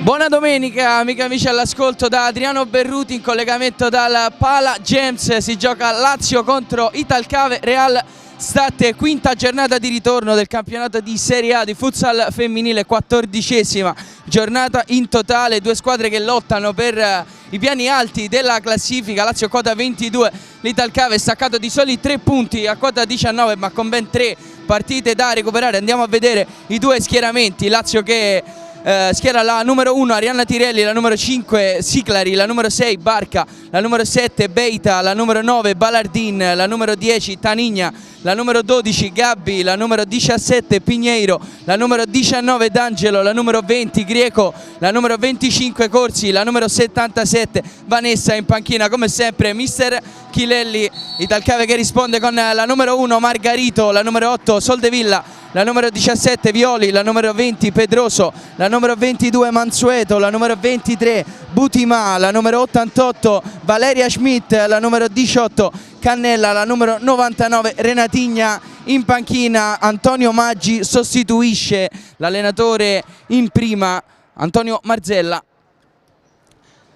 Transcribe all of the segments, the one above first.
Buona domenica amiche e amici all'ascolto da Adriano Berruti in collegamento dal Pala Gems. Si gioca Lazio contro Italcave Real State, quinta giornata di ritorno del campionato di Serie A di futsal femminile, 14ª giornata in totale, due squadre che lottano per i piani alti della classifica. Lazio quota 22, l'Italcave staccato di soli 3 punti a quota 19 ma con ben 3 partite da recuperare. Andiamo a vedere i due schieramenti. Lazio che schiera la numero 1 Arianna Tirelli, la numero 5 Siclari, la numero 6 Barca, la numero 7 Beita, la numero 9 Balardin, la numero 10 Tanigna, la numero 12 Gabbi, la numero 17 Pigneiro, la numero 19 D'Angelo, la numero 20 Grieco, la numero 25 Corsi, la numero 77 Vanessa. In panchina come sempre mister Chilelli. Italcave che risponde con la numero 1 Margarito, la numero 8 Soldevilla, la numero 17 Violi, la numero 20 Pedroso, la numero 22 Mansueto, la numero 23 Butima, la numero 88 Valeria Schmidt, la numero 18 Cannella, la numero 99 Renatigna. In panchina Antonio Maggi sostituisce l'allenatore in prima Antonio Marzella.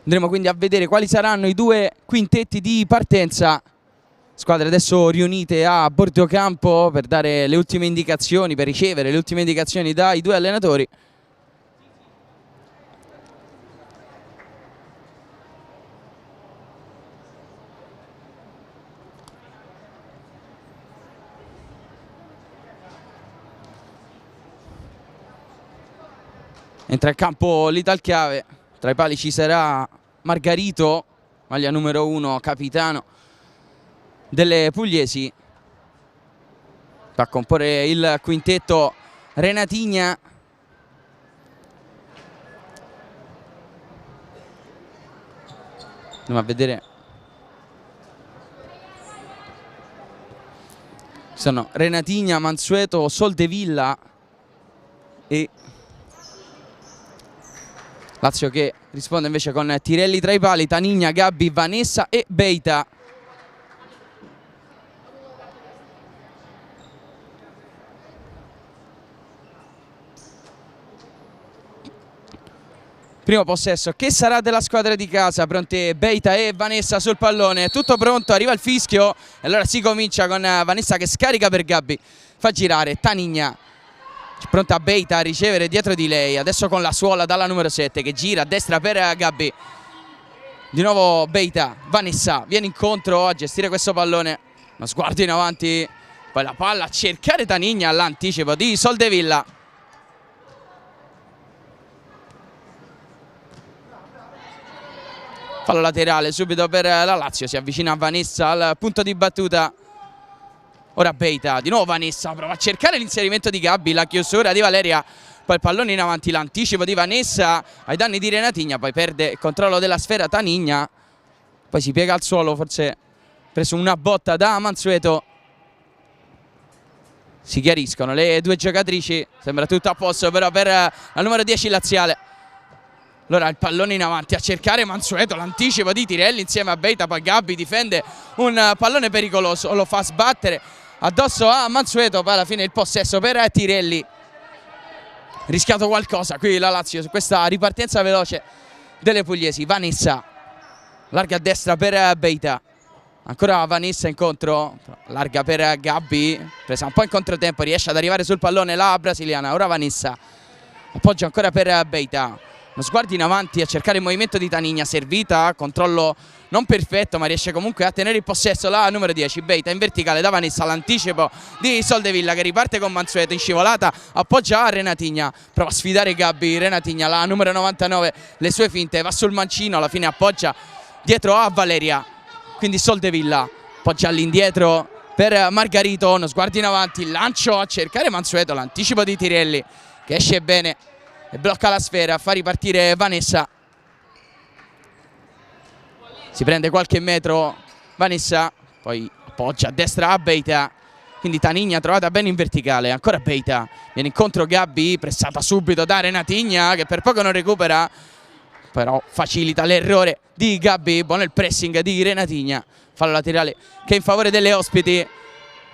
Andremo quindi a vedere quali saranno i due quintetti di partenza. Squadre adesso riunite a bordo campo per dare le ultime indicazioni, per ricevere le ultime indicazioni dai due allenatori. Entra in campo l'Italcave, tra i pali ci sarà Margarito, maglia numero 1, capitano delle pugliesi. Va a comporre il quintetto Renatigna, andiamo a vedere, sono Renatigna, Mansueto, Soldevilla e Lazio che risponde invece con Tirelli tra i pali, Tanigna, Gabbi, Vanessa e Beita. Primo possesso che sarà della squadra di casa, pronte Beita e Vanessa sul pallone, tutto pronto, arriva il fischio e allora si comincia con Vanessa che scarica per Gabbi, fa girare Tanigna, pronta Beita a ricevere dietro di lei, adesso con la suola dalla numero 7 che gira a destra per Gabbi, di nuovo Beita, Vanessa viene incontro a gestire questo pallone, uno sguardo in avanti, poi la palla a cercare Tanigna all'anticipo di Soldevilla. Fallo laterale subito per la Lazio, si avvicina Vanessa al punto di battuta. Ora Beita, di nuovo Vanessa, prova a cercare l'inserimento di Gabbi, la chiusura di Valeria, poi il pallone in avanti, l'anticipo di Vanessa ai danni di Renatigna, poi perde il controllo della sfera Tanigna, poi si piega al suolo, forse preso una botta da Mansueto. Si chiariscono le due giocatrici, sembra tutto a posto però per la numero 10 laziale. Allora il pallone in avanti a cercare Mansueto, l'anticipo di Tirelli insieme a Beita, poi Gabbi difende un pallone pericoloso, lo fa sbattere addosso a Mansueto, poi alla fine il possesso per Tirelli. Rischiato qualcosa qui la Lazio su questa ripartenza veloce delle pugliesi. Vanessa, larga a destra per Beita, ancora Vanessa incontro, larga per Gabbi, presa un po' in controtempo, riesce ad arrivare sul pallone la brasiliana. Ora Vanessa, appoggia ancora per Beita. Uno sguardo in avanti a cercare il movimento di Tanigna, servita, controllo non perfetto ma riesce comunque a tenere il possesso la numero 10 Beita in verticale da Vanessa, l'anticipo di Soldevilla che riparte con Mansueto in scivolata, appoggia a Renatigna, prova a sfidare Gabbi, Renatigna la numero 99, le sue finte, va sul mancino, alla fine appoggia dietro a Valeria, quindi Soldevilla appoggia all'indietro per Margarito, uno sguardo in avanti, lancio a cercare Mansueto, l'anticipo di Tirelli che esce bene e blocca la sfera, fa ripartire Vanessa. Si prende qualche metro Vanessa, poi appoggia a destra a Beita, quindi Tanigna trovata bene in verticale, ancora Beita, viene incontro Gabbi, pressata subito da Renatigna che per poco non recupera, però facilita l'errore di Gabbi, buono il pressing di Renatigna, fallo laterale che è in favore delle ospiti.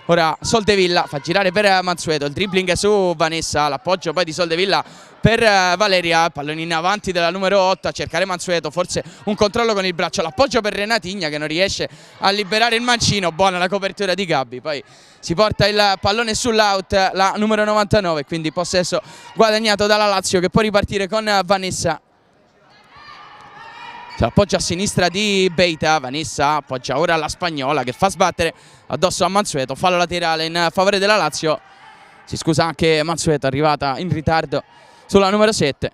Ora Soldevilla fa girare per Mansueto, il dribbling su Vanessa, l'appoggio poi di Soldevilla per Valeria, pallone in avanti della numero 8 a cercare Mansueto, forse un controllo con il braccio, l'appoggio per Renatigna che non riesce a liberare il mancino, buona la copertura di Gabbi, poi si porta il pallone sull'out la numero 99, quindi possesso guadagnato dalla Lazio che può ripartire con Vanessa. Appoggia a sinistra di Beita, Vanessa appoggia ora alla Spagnola che fa sbattere addosso a Mansueto, fallo laterale in favore della Lazio, si scusa anche Mansueto, arrivata in ritardo sulla numero 7.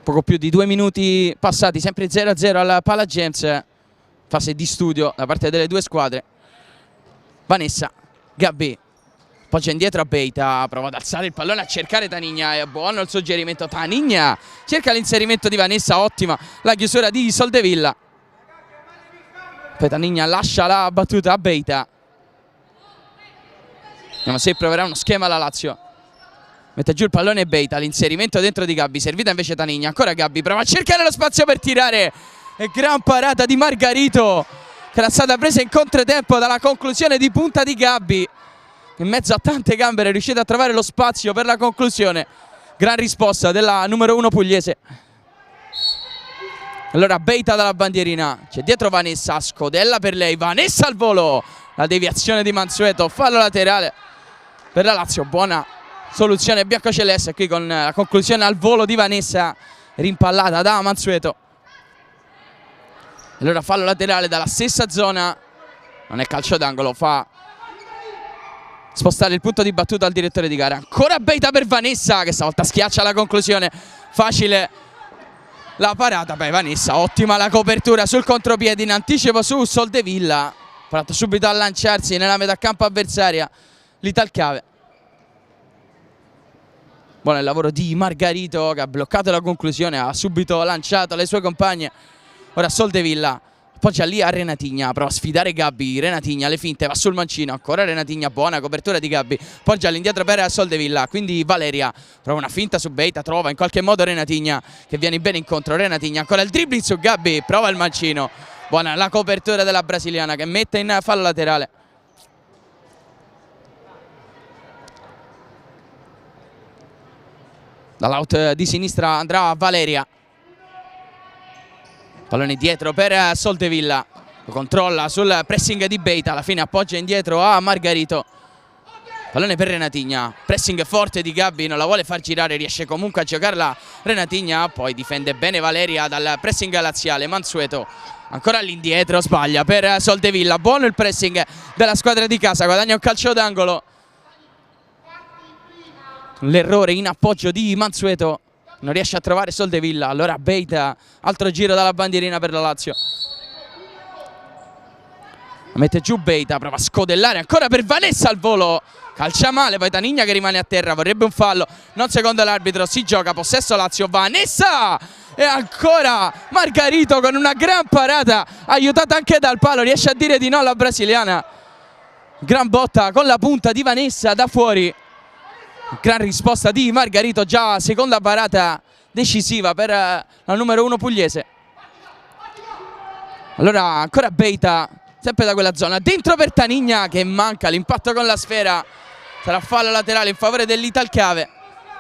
Poco più di 2 minuti passati, sempre 0-0 alla Pala Gems, fase di studio da parte delle due squadre. Vanessa, Gabbi appoggia indietro a Beita, prova ad alzare il pallone a cercare Tanigna, è buono il suggerimento, Tanigna cerca l'inserimento di Vanessa, ottima la chiusura di Soldevilla, poi Tanigna lascia la battuta a Beita, vediamo se proverà uno schema la Lazio, mette giù il pallone Beita, l'inserimento dentro di Gabbi, servita invece Tanigna, ancora Gabbi, prova a cercare lo spazio per tirare e gran parata di Margarito che era stata presa in controtempo dalla conclusione di punta di Gabbi. In mezzo a tante gambe è riuscita a trovare lo spazio per la conclusione. Gran risposta della numero 1 pugliese. Allora Beita dalla bandierina, c'è dietro Vanessa, scodella per lei, Vanessa al volo, la deviazione di Mansueto, fallo laterale per la Lazio, buona soluzione biancoceleste qui con la conclusione al volo di Vanessa rimpallata da Mansueto. Allora fallo laterale dalla stessa zona, non è calcio d'angolo, fa spostare il punto di battuta al direttore di gara. Ancora Beita per Vanessa che stavolta schiaccia la conclusione, facile la parata, poi Vanessa ottima la copertura sul contropiede in anticipo su Soldevilla, provato subito a lanciarsi nella metà campo avversaria l'Italcave. Buono il lavoro di Margarito che ha bloccato la conclusione, ha subito lanciato le sue compagne. Ora Soldevilla appoggia lì a Renatigna, prova a sfidare Gabbi, Renatigna le finte, va sul mancino, ancora Renatigna, buona copertura di Gabbi, appoggia all'indietro per Soldevilla, quindi Valeria prova una finta su Beita, trova in qualche modo Renatigna che viene bene incontro, Renatigna ancora il dribbling su Gabbi, prova il mancino, buona la copertura della brasiliana che mette in fallo laterale. Dall'out di sinistra andrà Valeria. Pallone dietro per Soldevilla, lo controlla sul pressing di Beita, alla fine appoggia indietro a Margarito. Pallone per Renatigna, pressing forte di Gabbi, non la vuole far girare, riesce comunque a giocarla Renatigna, poi difende bene Valeria dal pressing laziale. Mansueto ancora all'indietro, sbaglia per Soldevilla, buono il pressing della squadra di casa, guadagna un calcio d'angolo. L'errore in appoggio di Mansueto, non riesce a trovare Soldevilla, allora Beita, altro giro dalla bandierina per la Lazio. Mette giù Beita, prova a scodellare ancora per Vanessa al volo, calcia male, poi Tanigna che rimane a terra, vorrebbe un fallo, non secondo l'arbitro, si gioca, possesso Lazio, Vanessa! E ancora Margarito con una gran parata, aiutata anche dal palo, riesce a dire di no alla brasiliana. Gran botta con la punta di Vanessa da fuori. Gran risposta di Margarito, già seconda parata decisiva per la numero 1 pugliese. Allora ancora Beita, sempre da quella zona, dentro per Tanigna che manca l'impatto con la sfera, sarà fallo laterale in favore dell'Italcave.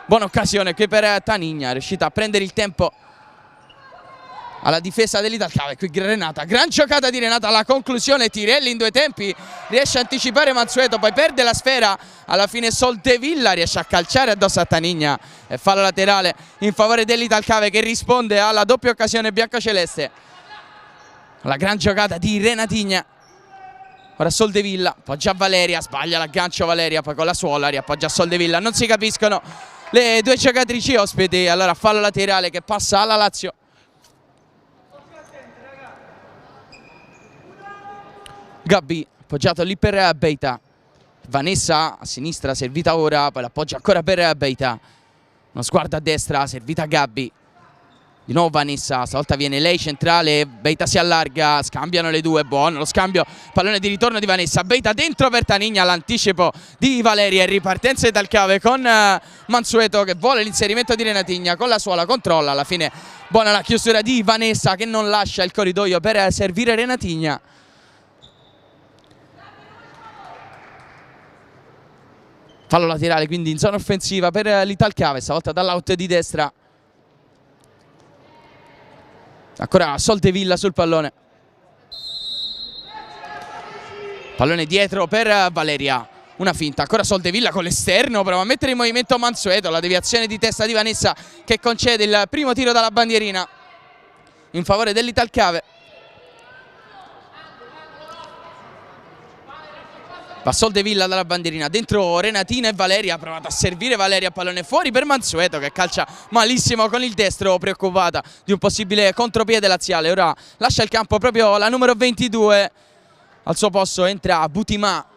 Buona occasione qui per Tanigna, è riuscita a prendere il tempo alla difesa dell'Italcave. Qui Renata, gran giocata di Renata, alla conclusione Tirelli in due tempi, riesce a anticipare Mansueto, poi perde la sfera, alla fine Soldevilla riesce a calciare addosso a Tanigna e fallo laterale in favore dell'Italcave che risponde alla doppia occasione biancoceleste. La gran giocata di Renatigna. Ora Soldevilla, appoggia a Valeria, sbaglia l'aggancio Valeria, poi con la suola riappoggia a Soldevilla, non si capiscono le due giocatrici ospiti, allora fallo laterale che passa alla Lazio. Gabbi appoggiato lì per Beita, Vanessa a sinistra, servita ora, poi l'appoggia ancora per Beita, uno sguardo a destra, servita Gabbi, Di nuovo Vanessa, stavolta viene lei centrale, Beita si allarga, scambiano le due, buono lo scambio, pallone di ritorno di Vanessa, Beita dentro per Tanigna, l'anticipo di Valeria e ripartenza dal cave con Mansueto che vuole l'inserimento di Renatigna, con la suola controlla, alla fine buona la chiusura di Vanessa che non lascia il corridoio per servire Renatigna. Fallo laterale quindi in zona offensiva per l'Italcave, stavolta dall'out di destra. Ancora Soldevilla sul pallone. Pallone dietro per Valeria. Una finta, ancora Soldevilla con l'esterno, prova a mettere in movimento Mansueto, la deviazione di testa di Vanessa che concede il primo tiro dalla bandierina in favore dell'Italcave. Va Soldevilla dalla bandierina, dentro Renatina e Valeria, ha provato a servire Valeria, pallone fuori per Mansueto che calcia malissimo con il destro, preoccupata di un possibile contropiede laziale. Ora lascia il campo proprio la numero 22, al suo posto entra Butimà,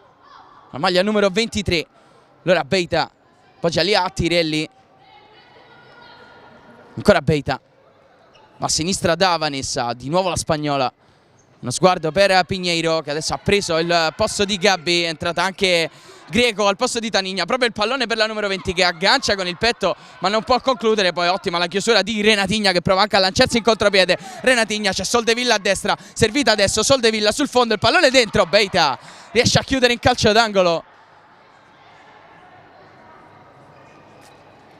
la maglia numero 23. Allora Beita, poggia lì a Tirelli, ancora Beita, va a sinistra da Vanessa, di nuovo la spagnola. Uno sguardo per Pinheiro che adesso ha preso il posto di Gabbi, è entrata anche Greco al posto di Tanigna, proprio il pallone per la numero 20 che aggancia con il petto ma non può concludere, poi ottima la chiusura di Renatigna che prova anche a lanciarsi in contropiede. Renatigna, c'è Soldevilla a destra, servita adesso Soldevilla sul fondo, il pallone dentro, Beita riesce a chiudere in calcio d'angolo.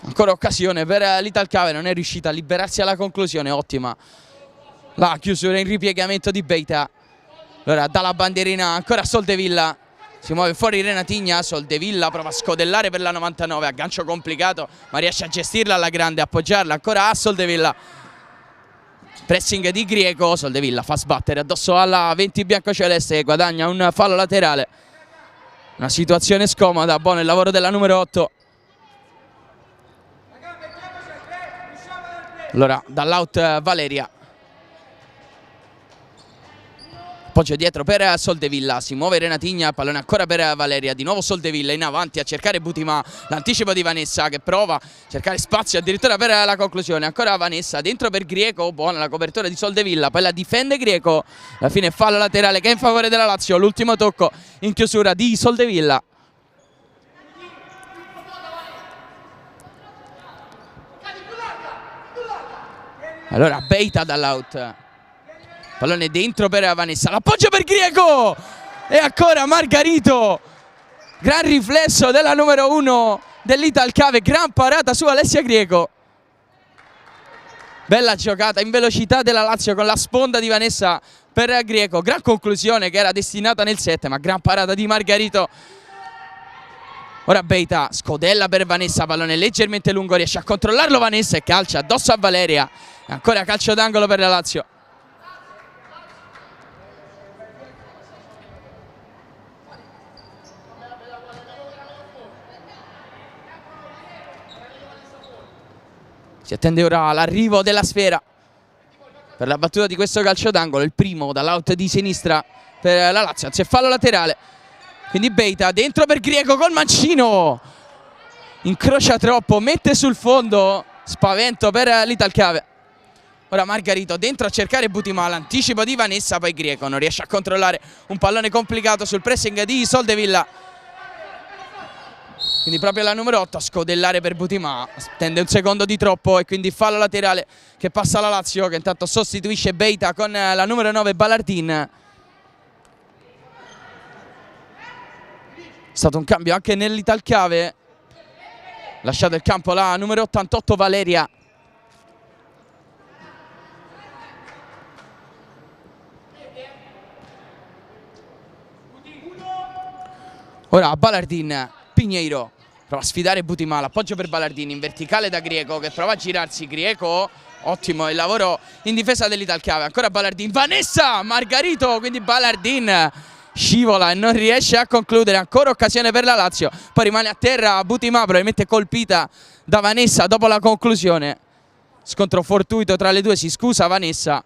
Ancora occasione per l'Italcave, non è riuscita a liberarsi alla conclusione, ottima la chiusura in ripiegamento di Beita. Allora dalla bandierina ancora Soldevilla, si muove fuori Renatigna, Soldevilla prova a scodellare per la 99, aggancio complicato ma riesce a gestirla alla grande, appoggiarla ancora a Soldevilla. Pressing di Greco, Soldevilla fa sbattere addosso alla 20 biancoceleste che guadagna un fallo laterale. Una situazione scomoda, buono il lavoro della numero 8. Allora dall'out Valeria. Appoggio dietro per Soldevilla, si muove Renatigna, pallone ancora per Valeria, di nuovo Soldevilla in avanti a cercare Butimà, l'anticipo di Vanessa che prova a cercare spazio addirittura per la conclusione, ancora Vanessa dentro per Greco, buona la copertura di Soldevilla, poi la difende Greco, alla fine fallo laterale che è in favore della Lazio, l'ultimo tocco in chiusura di Soldevilla. Allora Beita dall'out. Pallone dentro per Vanessa, l'appoggio per Greco e ancora Margarito, gran riflesso della numero 1 dell'Italcave, gran parata su Alessia Greco. Bella giocata in velocità della Lazio con la sponda di Vanessa per Greco, gran conclusione che era destinata nel 7 ma gran parata di Margarito. Ora Beita, scodella per Vanessa, pallone leggermente lungo, riesce a controllarlo Vanessa e calcia addosso a Valeria, ancora calcio d'angolo per la Lazio. Si attende ora l'arrivo della sfera per la battuta di questo calcio d'angolo, il primo dall'out di sinistra per la Lazio, anzi è fallo laterale. Quindi Beita dentro per Greco col mancino, incrocia troppo, mette sul fondo, spavento per l'Italcave. Ora Margarito dentro a cercare Butimà, l'anticipo di Vanessa, poi Greco non riesce a controllare un pallone complicato sul pressing di Soldevilla. Quindi proprio la numero 8 a scodellare per Butimà, tende un secondo di troppo e quindi fallo laterale che passa alla Lazio che intanto sostituisce Beita con la numero 9 Ballardin. È stato un cambio anche nell'Italcave, lasciato il campo la numero 88 Valeria. Ora Ballardin, Pinheiro prova a sfidare Butimà, l'appoggio per Ballardin in verticale da Greco che prova a girarsi, Greco, ottimo il lavoro in difesa dell'Italcave, ancora Ballardin, Vanessa, Margarito, quindi Ballardin scivola e non riesce a concludere, ancora occasione per la Lazio, poi rimane a terra Butimà, probabilmente colpita da Vanessa dopo la conclusione, scontro fortuito tra le due, si scusa Vanessa.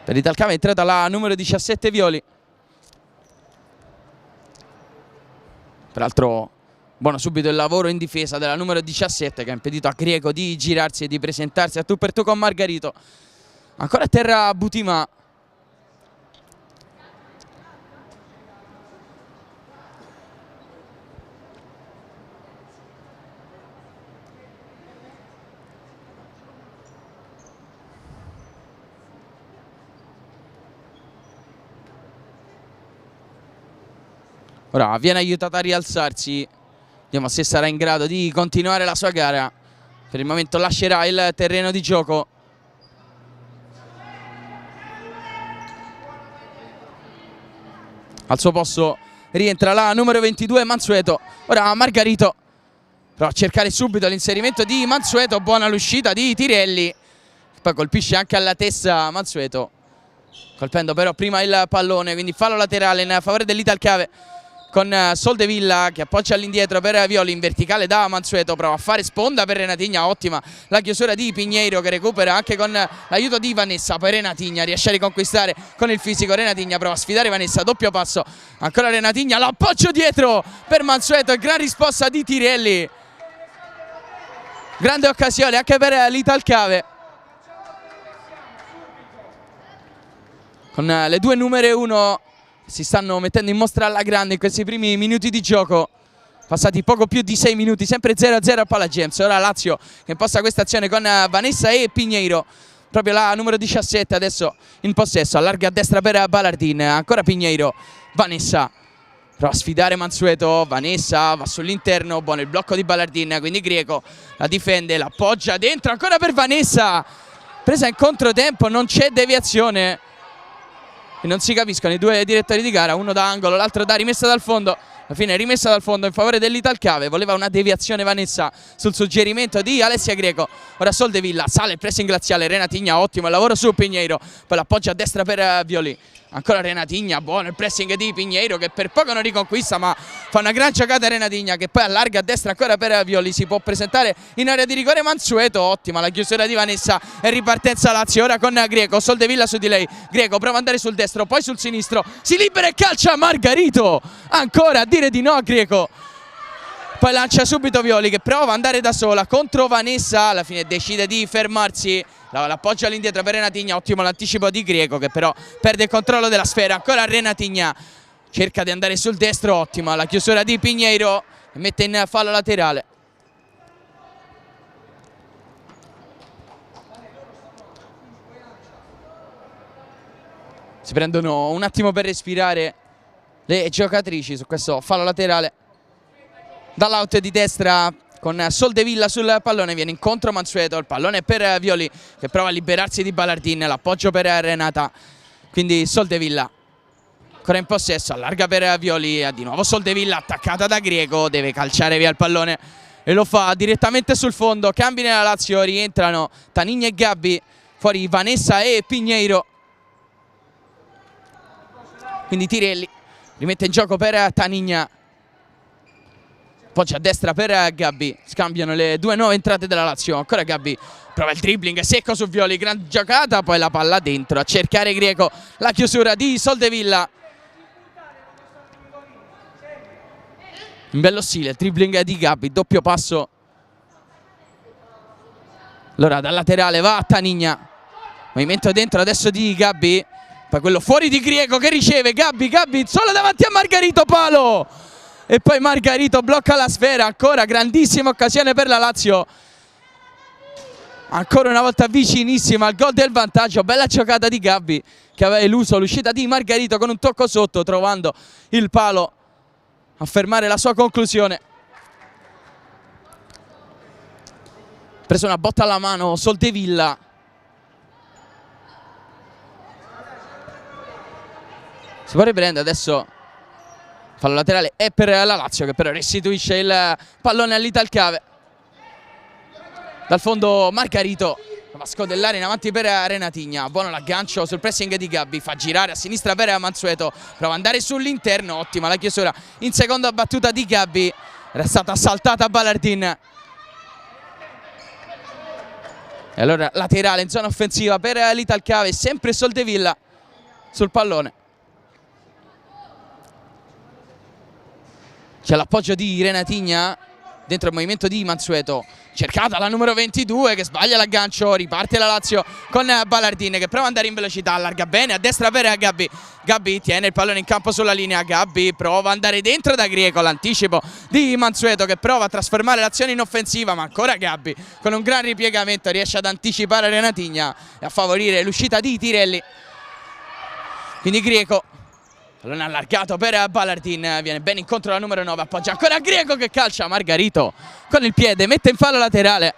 Per l'Italcave è entrata la numero 17 Violi. Peraltro buono subito il lavoro in difesa della numero 17 che ha impedito a Greco di girarsi e di presentarsi a tu per tu con Margarito. Ancora a terra Butima. Ora viene aiutato a rialzarsi. Vediamo se sarà in grado di continuare la sua gara. Per il momento lascerà il terreno di gioco. Al suo posto rientra la numero 22 Mansueto. Ora Margarito prova a cercare subito l'inserimento di Mansueto. Buona l'uscita di Tirelli. Poi colpisce anche alla testa Mansueto, colpendo però prima il pallone. Quindi fallo laterale in favore dell'Italcave, con Soldevilla che appoggia all'indietro per Violi, in verticale da Mansueto, prova a fare sponda per Renatigna, ottima la chiusura di Pinheiro che recupera anche con l'aiuto di Vanessa. Poi Renatigna riesce a riconquistare con il fisico, Renatigna prova a sfidare Vanessa, doppio passo, ancora Renatigna, l'appoggio dietro per Mansueto e gran risposta di Tirelli. Grande occasione anche per l'Italcave, con le due numere 1 si stanno mettendo in mostra alla grande in questi primi minuti di gioco. Passati poco più di 6 minuti, sempre 0-0 a Pala Gems. Ora Lazio che imposta questa azione con Vanessa e Pinheiro. Proprio la numero 17 adesso in possesso, allarga a destra per Ballardin, ancora Pinheiro, Vanessa prova a sfidare Mansueto, Vanessa va sull'interno, buono il blocco di Ballardin, quindi Greco la difende, l'appoggia dentro, ancora per Vanessa, presa in controtempo, non c'è deviazione. E non si capiscono i due direttori di gara, uno da angolo, l'altro da rimessa dal fondo. Alla fine rimessa dal fondo in favore dell'Italcave, voleva una deviazione Vanessa sul suggerimento di Alessia Greco. Ora Soldevilla, sale il pressing glaziale, Renatigna, ottimo il lavoro su Pinheiro, poi l'appoggio a destra per Violi. Ancora Renatigna, buono il pressing di Pinheiro che per poco non riconquista, ma fa una gran giocata Renatigna che poi allarga a destra ancora per Violi. Si può presentare in area di rigore Mansueto, ottima la chiusura di Vanessa e ripartenza Lazio ora con Greco. Soldevilla su di lei, Greco prova ad andare sul destro, poi sul sinistro, si libera e calcia Margarito, ancora a dire di no a Greco. Poi lancia subito Violi che prova ad andare da sola contro Vanessa, alla fine decide di fermarsi, l'appoggio all'indietro per Renatigna, ottimo l'anticipo di Greco che però perde il controllo della sfera. Ancora Renatigna cerca di andare sul destro, ottima la chiusura di Pinheiro e mette in fallo laterale. Si prendono un attimo per respirare le giocatrici su questo fallo laterale. Dall'out di destra con Soldevilla sul pallone, viene incontro Mansueto, il pallone per Violi che prova a liberarsi di Ballardin, l'appoggio per Renata, quindi Soldevilla ancora in possesso, allarga per Violi, di nuovo Soldevilla attaccata da Greco, deve calciare via il pallone e lo fa direttamente sul fondo. Cambi nella Lazio, rientrano Tanigna e Gabbi, fuori Vanessa e Pinheiro, quindi Tirelli rimette in gioco per Tanigna, appoggia a destra per Gabbi, scambiano le due nuove entrate della Lazio. Ancora Gabbi prova il dribbling secco su Violi, gran giocata, poi la palla dentro a cercare Greco, la chiusura di Soldevilla. In bello stile il dribbling di Gabbi, doppio passo. Allora dal laterale va a Tanigna, movimento dentro adesso di Gabbi, poi quello fuori di Greco che riceve, Gabbi solo davanti a Margarito, palo! E poi Margarito blocca la sfera, ancora grandissima occasione per la Lazio. Ancora una volta vicinissima al gol del vantaggio, bella giocata di Gabbi che aveva eluso l'uscita di Margarito con un tocco sotto, trovando il palo a fermare la sua conclusione. Preso una botta alla mano Soldevilla. Si può riprendere adesso. Fallo laterale è per la Lazio che però restituisce il pallone all'Italcave. Dal fondo Margarito va a scodellare in avanti per Renatigna, buono l'aggancio sul pressing di Gabbi, fa girare a sinistra per Mansueto, prova ad andare sull'interno, ottima la chiusura in seconda battuta di Gabbi, era stata saltata Ballardin. E allora laterale in zona offensiva per l'Italcave, sempre Soldevilla sul pallone. C'è l'appoggio di Renatigna dentro il movimento di Mansueto, cercata la numero 22 che sbaglia l'aggancio, riparte la Lazio con Ballardin che prova ad andare in velocità, allarga bene a destra per Gabbi. Gabbi tiene il pallone in campo sulla linea, Gabbi prova ad andare dentro da Grieco, l'anticipo di Mansueto che prova a trasformare l'azione in offensiva, ma ancora Gabbi con un gran ripiegamento riesce ad anticipare Renatigna e a favorire l'uscita di Tirelli. Quindi Grieco, pallone allargato per Ballardin, viene bene incontro la numero 9, appoggia ancora Grieco che calcia, Margarito con il piede, mette in fallo laterale.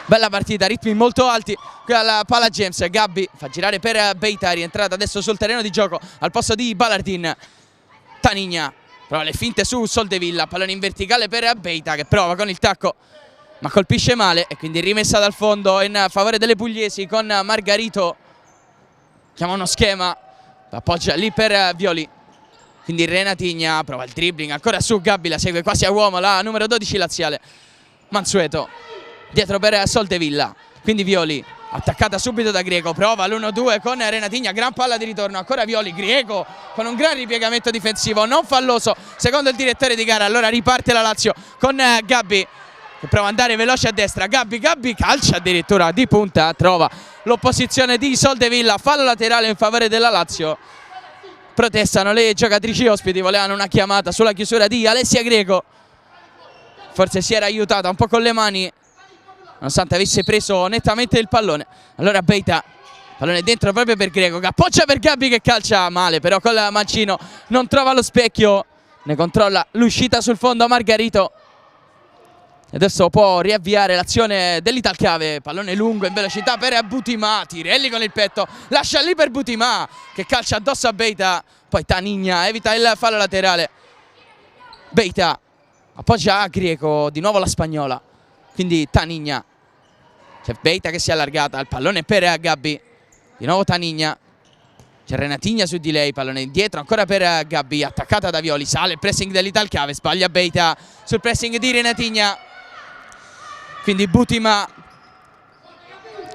Bella partita, ritmi molto alti qui alla Pala James. Gabbi fa girare per Beita, rientrata adesso sul terreno di gioco al posto di Ballardin. Tanigna prova le finte su Soldevilla, pallone in verticale per Beita che prova con il tacco ma colpisce male e quindi rimessa dal fondo in favore delle pugliesi con Margarito. Chiama uno schema, appoggia lì per Violi, quindi Renatigna prova il dribbling ancora su Gabbi, la segue quasi a uomo la numero 12 laziale. Mansueto dietro per Soldevilla, quindi Violi attaccata subito da Grieco, prova l'1-2 con Renatigna, gran palla di ritorno, ancora Violi, Grieco con un gran ripiegamento difensivo non falloso secondo il direttore di gara. Allora riparte la Lazio con Gabbi che prova ad andare veloce a destra, Gabbi calcia addirittura di punta, trova l'opposizione di Soldevilla, fallo laterale in favore della Lazio. Protestano le giocatrici ospiti, volevano una chiamata sulla chiusura di Alessia Grieco, forse si era aiutata un po' con le mani nonostante avesse preso nettamente il pallone. Allora Beita, pallone dentro proprio per Grieco che appoggia per Gabbi che calcia male, però col mancino non trova lo specchio, ne controlla l'uscita sul fondo Margarito. Adesso può riavviare l'azione dell'Italcave, pallone lungo in velocità per Butimà, Tirelli con il petto, lascia lì per Butimà che calcia addosso a Beita, poi Tanigna evita il fallo laterale. Beita appoggia a Grieco, di nuovo la spagnola, quindi Tanigna, c'è Beita che si è allargata, il pallone per Gabbi, di nuovo Tanigna, c'è Renatigna su di lei, pallone indietro ancora per Gabbi, attaccata da Violi, sale il pressing dell'Italcave, sbaglia Beita sul pressing di Renatigna. Quindi Butimà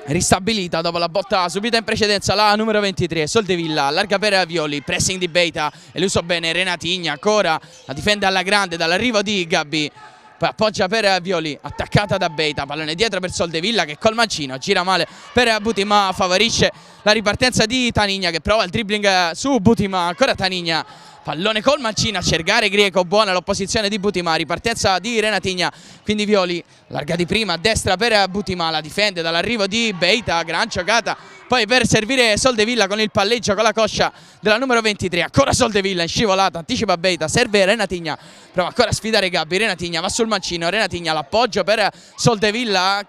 ristabilita dopo la botta subita in precedenza la numero 23, Soldevilla allarga per Violi, pressing di Beita, eluso bene Renatigna, ancora la difende alla grande dall'arrivo di Gabbi, poi appoggia per Violi, attaccata da Beita, pallone dietro per Soldevilla che col mancino gira male per Butimà, favorisce la ripartenza di Tanigna che prova il dribbling su Butimà, ancora Tanigna, pallone col mancino a cercare Grieco, buona l'opposizione di Butimà, ripartenza di Renatigna, quindi Violi larga di prima a destra per Butimà, la difende dall'arrivo di Beita, gran giocata poi per servire Soldevilla con il palleggio con la coscia della numero 23, ancora Soldevilla in scivolata, anticipa Beita, serve Renatigna, prova ancora a sfidare Gabbi, Renatigna va sul mancino, Renatigna l'appoggio per Soldevilla,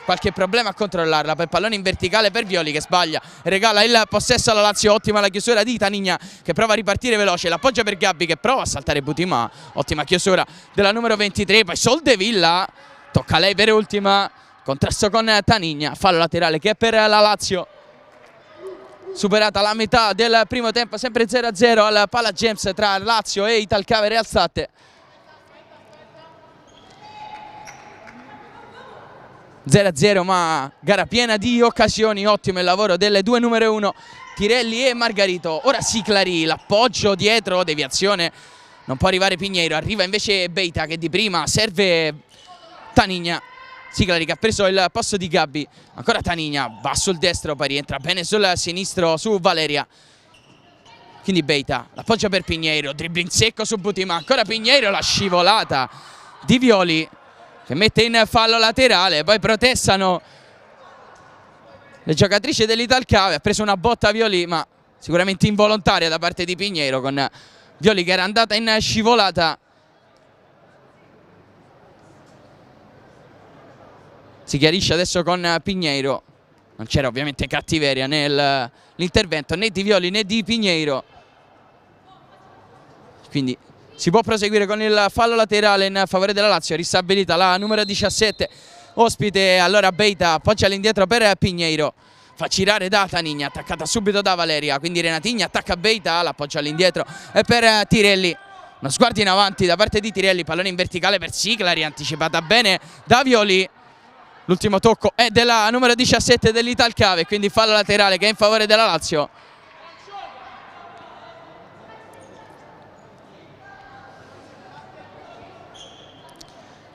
qualche problema a controllarla, per pallone in verticale per Violi che sbaglia, regala il possesso alla Lazio, ottima la chiusura di Tanigna che prova a ripartire veloce, l'appoggio per Gabbi che prova a saltare Butimà, ottima chiusura della numero 23, poi Soldevilla, tocca lei per ultima, contrasto con Tanigna, fallo laterale che è per la Lazio. Superata la metà del primo tempo, sempre 0-0 al Pala James tra Lazio e Italcave Realstate. 0-0 ma gara piena di occasioni, ottimo il lavoro delle due numero 1 Tirelli e Margarito. Ora Siclari, l'appoggio dietro, deviazione, non può arrivare Pinheiro, arriva invece Beita che di prima serve Tanigna. Siclari che ha preso il posto di Gabbi, ancora Tanigna, va sul destro, poi rientra bene sul sinistro su Valeria. Quindi Beita, l'appoggio per Pinheiro, dribbling secco su Butimà, ancora Pinheiro, la scivolata di Violi che mette in fallo laterale, poi protestano le giocatrici dell'Italcave, ha preso una botta Violi ma sicuramente involontaria da parte di Pinheiro, con Violi che era andata in scivolata. Si chiarisce adesso con Pinheiro, non c'era ovviamente cattiveria nell'intervento né di Violi né di Pinheiro, quindi si può proseguire con il fallo laterale in favore della Lazio, ristabilita la numero 17 ospite. Allora Beita appoggia all'indietro per Pinheiro, fa girare da Tanigna, attaccata subito da Valeria, quindi Renatigna attacca Beita, l'appoggia all'indietro e per Tirelli, uno sguardo in avanti da parte di Tirelli, pallone in verticale per Siclari, anticipata bene da Violi, l'ultimo tocco è della numero 17 dell'Italcave, quindi fallo laterale che è in favore della Lazio.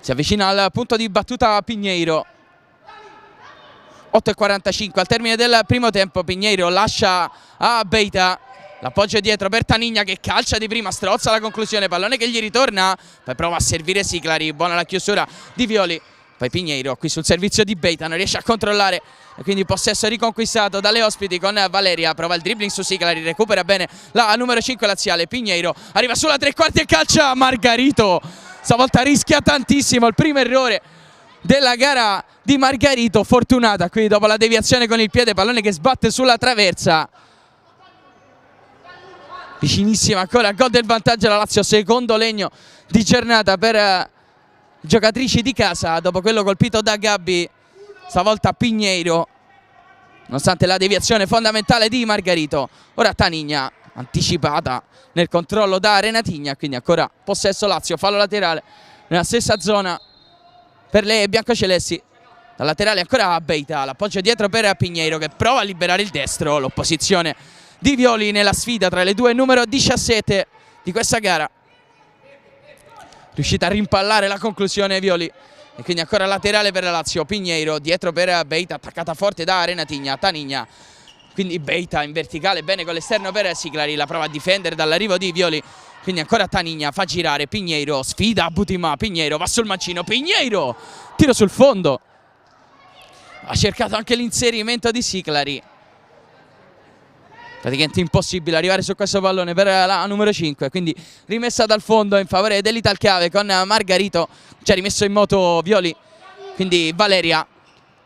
Si avvicina al punto di battuta Pinheiro. 8:45 al termine del primo tempo. Pinheiro lascia a Beita, l'appoggio dietro per Tanigna che calcia di prima, strozza la conclusione, pallone che gli ritorna, poi prova a servire Siclari, buona la chiusura di Violi, poi Pinheiro qui sul servizio di Beita non riesce a controllare e quindi possesso riconquistato dalle ospiti con Valeria, prova il dribbling su Siclari, recupera bene la numero 5 laziale. Pinheiro arriva sulla tre quarti e calcia Margarito, stavolta rischia tantissimo, il primo errore della gara di Margarito, fortunata qui dopo la deviazione con il piede, pallone che sbatte sulla traversa, vicinissima ancora al gol del vantaggio la Lazio, secondo legno di giornata per giocatrici di casa dopo quello colpito da Gabbi, stavolta Pinheiro nonostante la deviazione fondamentale di Margarito. Ora Tanigna anticipata nel controllo da Renatigna, quindi ancora possesso Lazio, fallo laterale nella stessa zona per le biancocelesti. Dal laterale ancora a Beita, l'appoggio dietro per Pinheiro che prova a liberare il destro, l'opposizione di Violi nella sfida tra le due, numero 17 di questa gara, riuscita a rimpallare la conclusione Violi e quindi ancora laterale per la Lazio. Pinheiro dietro per Beita, attaccata forte da Renatigna, Tanigna, quindi Beita in verticale bene con l'esterno per Siclari, la prova a difendere dall'arrivo di Violi, quindi ancora Tanigna fa girare Pinheiro, sfida Butimà, Pinheiro va sul mancino, Pinheiro tiro sul fondo, ha cercato anche l'inserimento di Siclari, praticamente impossibile arrivare su questo pallone per la numero 5, quindi rimessa dal fondo in favore dell'Italcave con Margarito, ci ha rimesso in moto Violi, quindi Valeria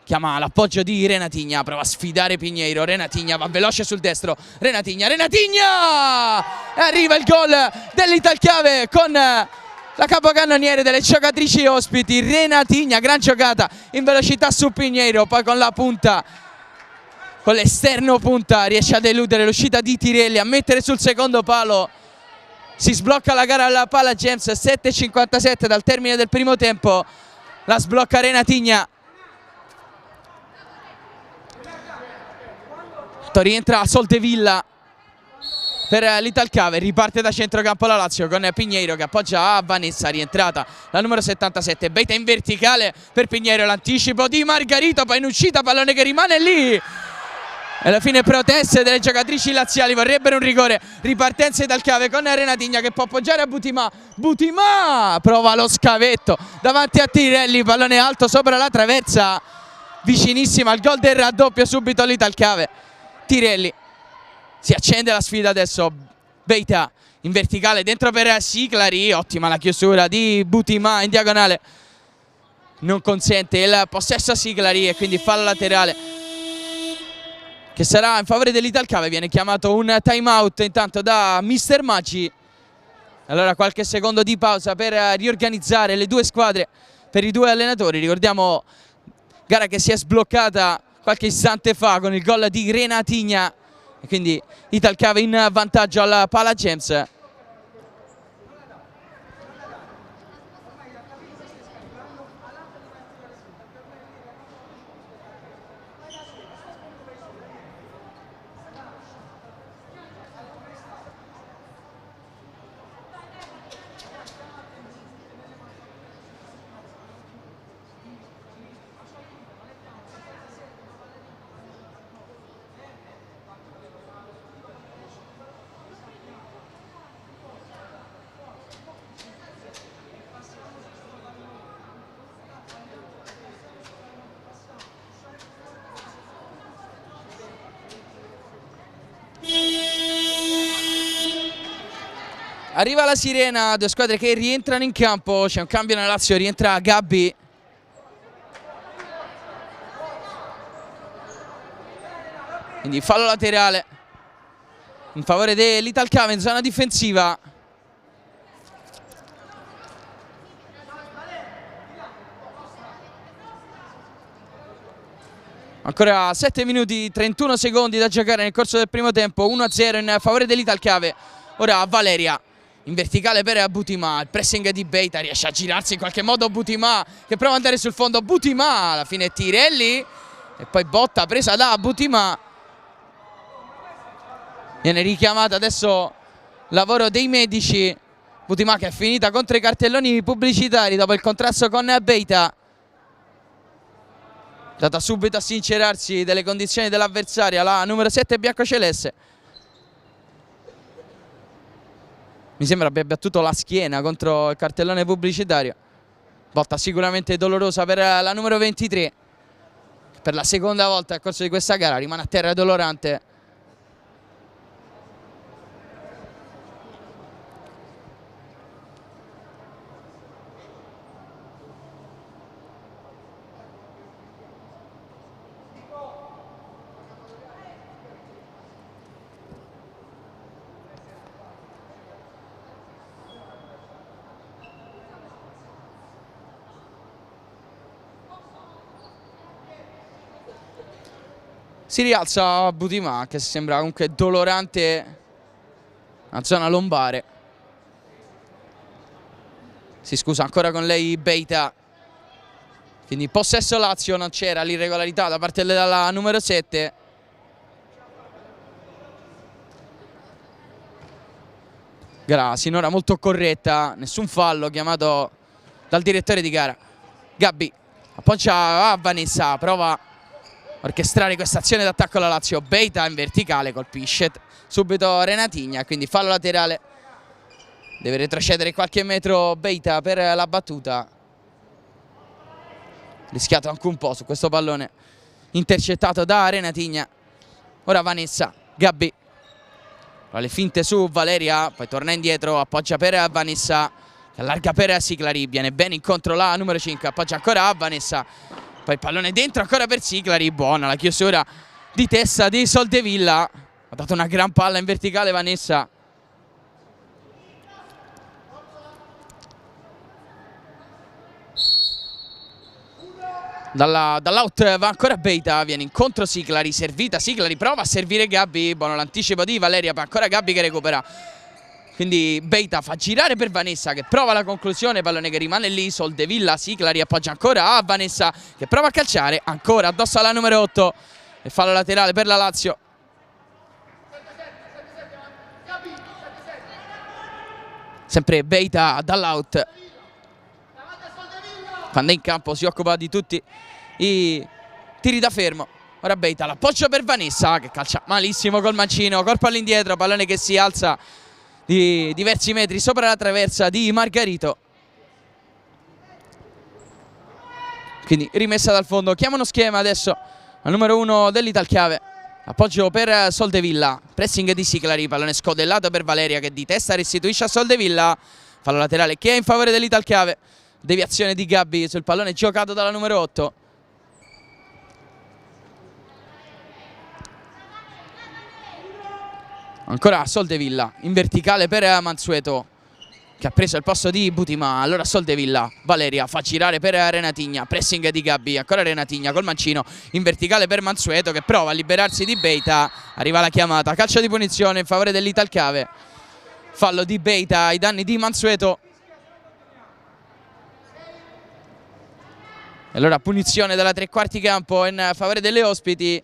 chiama l'appoggio di Renatigna, prova a sfidare Pinheiro, Renatigna va veloce sul destro, Renatigna, e arriva il gol dell'Italcave con la capocannoniere delle giocatrici ospiti, Renatigna, gran giocata in velocità su Pinheiro, poi con la punta, con l'esterno punta riesce a deludere l'uscita di Tirelli, a mettere sul secondo palo, si sblocca la gara alla Pala Gems, 7:57 dal termine del primo tempo, la sblocca Renatigna. Rientra Soldevilla per l'Italcave, riparte da centrocampo la Lazio con Pinheiro che appoggia a Vanessa, rientrata la numero 77, Beita in verticale per Pinheiro, l'anticipo di Margarito, poi in uscita pallone che rimane lì e alla fine proteste delle giocatrici laziali, vorrebbero un rigore, ripartenza Italcave con Renatigna che può appoggiare a Butimà, Butimà prova lo scavetto davanti a Tirelli, pallone alto sopra la traversa, vicinissima al gol del raddoppio subito l'Italcave. Tirelli, si accende la sfida adesso, Beita in verticale dentro per Siclari, ottima la chiusura di Butimà in diagonale, non consente il possesso a Siclari e quindi fallo laterale che sarà in favore dell'Italcave, viene chiamato un time out intanto da Mister Maggi, allora qualche secondo di pausa per riorganizzare le due squadre per i due allenatori, ricordiamo gara che si è sbloccata qualche istante fa con il gol di Renatigna e quindi Italcave in vantaggio alla Pala Gems. Arriva la sirena, due squadre che rientrano in campo, c'è un cambio nella Lazio, rientra Gabbi. Quindi fallo laterale in favore dell'Italcave in zona difensiva. Ancora 7 minuti 31 secondi da giocare nel corso del primo tempo, 1-0 in favore dell'Italcave. Ora Valeria in verticale per Butimà, il pressing di Beita, riesce a girarsi in qualche modo Butimà che prova ad andare sul fondo, Butimà, alla fine Tirelli e poi botta presa da Butimà, viene richiamata adesso lavoro dei medici Butimà che è finita contro i cartelloni pubblicitari dopo il contrasto con Beita. Data subito a sincerarsi delle condizioni dell'avversaria, la numero 7 biancoceleste. Mi sembra abbia battuto la schiena contro il cartellone pubblicitario. Botta sicuramente dolorosa per la numero 23. Per la seconda volta nel corso di questa gara rimane a terra dolorante. Si rialza Butimà che sembra comunque dolorante la zona lombare. Si scusa ancora con lei Beita. Quindi possesso Lazio, non c'era l'irregolarità da parte della numero 7. Gara sinora molto corretta, nessun fallo chiamato dal direttore di gara. Gabbi appoggia a Vanessa, prova a orchestrare questa azione d'attacco alla Lazio. Beita in verticale, colpisce subito Renatigna, quindi fallo laterale. Deve retrocedere qualche metro Beita per la battuta. Rischiato anche un po' su questo pallone intercettato da Renatigna. Ora Vanessa, Gabbi, le finte su Valeria, poi torna indietro, appoggia per Vanessa, che allarga per Siclari, viene bene incontro la numero 5, appoggia ancora a Vanessa, poi il pallone dentro ancora per Siclari, buona la chiusura di testa di Soldevilla, ha dato una gran palla in verticale Vanessa. Dall'out va ancora Beita, viene incontro Siclari, servita Siclari, prova a servire Gabbi, buono l'anticipo di Valeria, poi ancora Gabbi che recupera. Quindi Beita fa girare per Vanessa che prova la conclusione, pallone che rimane lì, Soldevilla, Siclari appoggia ancora a Vanessa che prova a calciare, ancora addosso alla numero 8 e fallo laterale per la Lazio. Sempre Beita dall'out. Quando è in campo si occupa di tutti i tiri da fermo. Ora Beita, l'appoggio per Vanessa che calcia malissimo col mancino, corpo all'indietro, pallone che si alza di diversi metri sopra la traversa di Margarito. Quindi rimessa dal fondo, chiama uno schema adesso al numero 1 dell'Italchiave. Appoggio per Soldevilla, pressing di Siclari, pallone scodellato per Valeria che di testa restituisce a Soldevilla. Fallo laterale che è in favore dell'Italchiave. Deviazione di Gabbi sul pallone giocato dalla numero 8. Ancora Soldevilla in verticale per Mansueto che ha preso il posto di Butimà. Allora Soldevilla, Valeria fa girare per Renatigna, pressing di Gabbi, ancora Renatigna col mancino in verticale per Mansueto che prova a liberarsi di Beita. Arriva la chiamata, calcio di punizione in favore dell'Italcave. Fallo di Beita ai danni di Mansueto. E allora punizione dalla tre quarti campo in favore delle ospiti.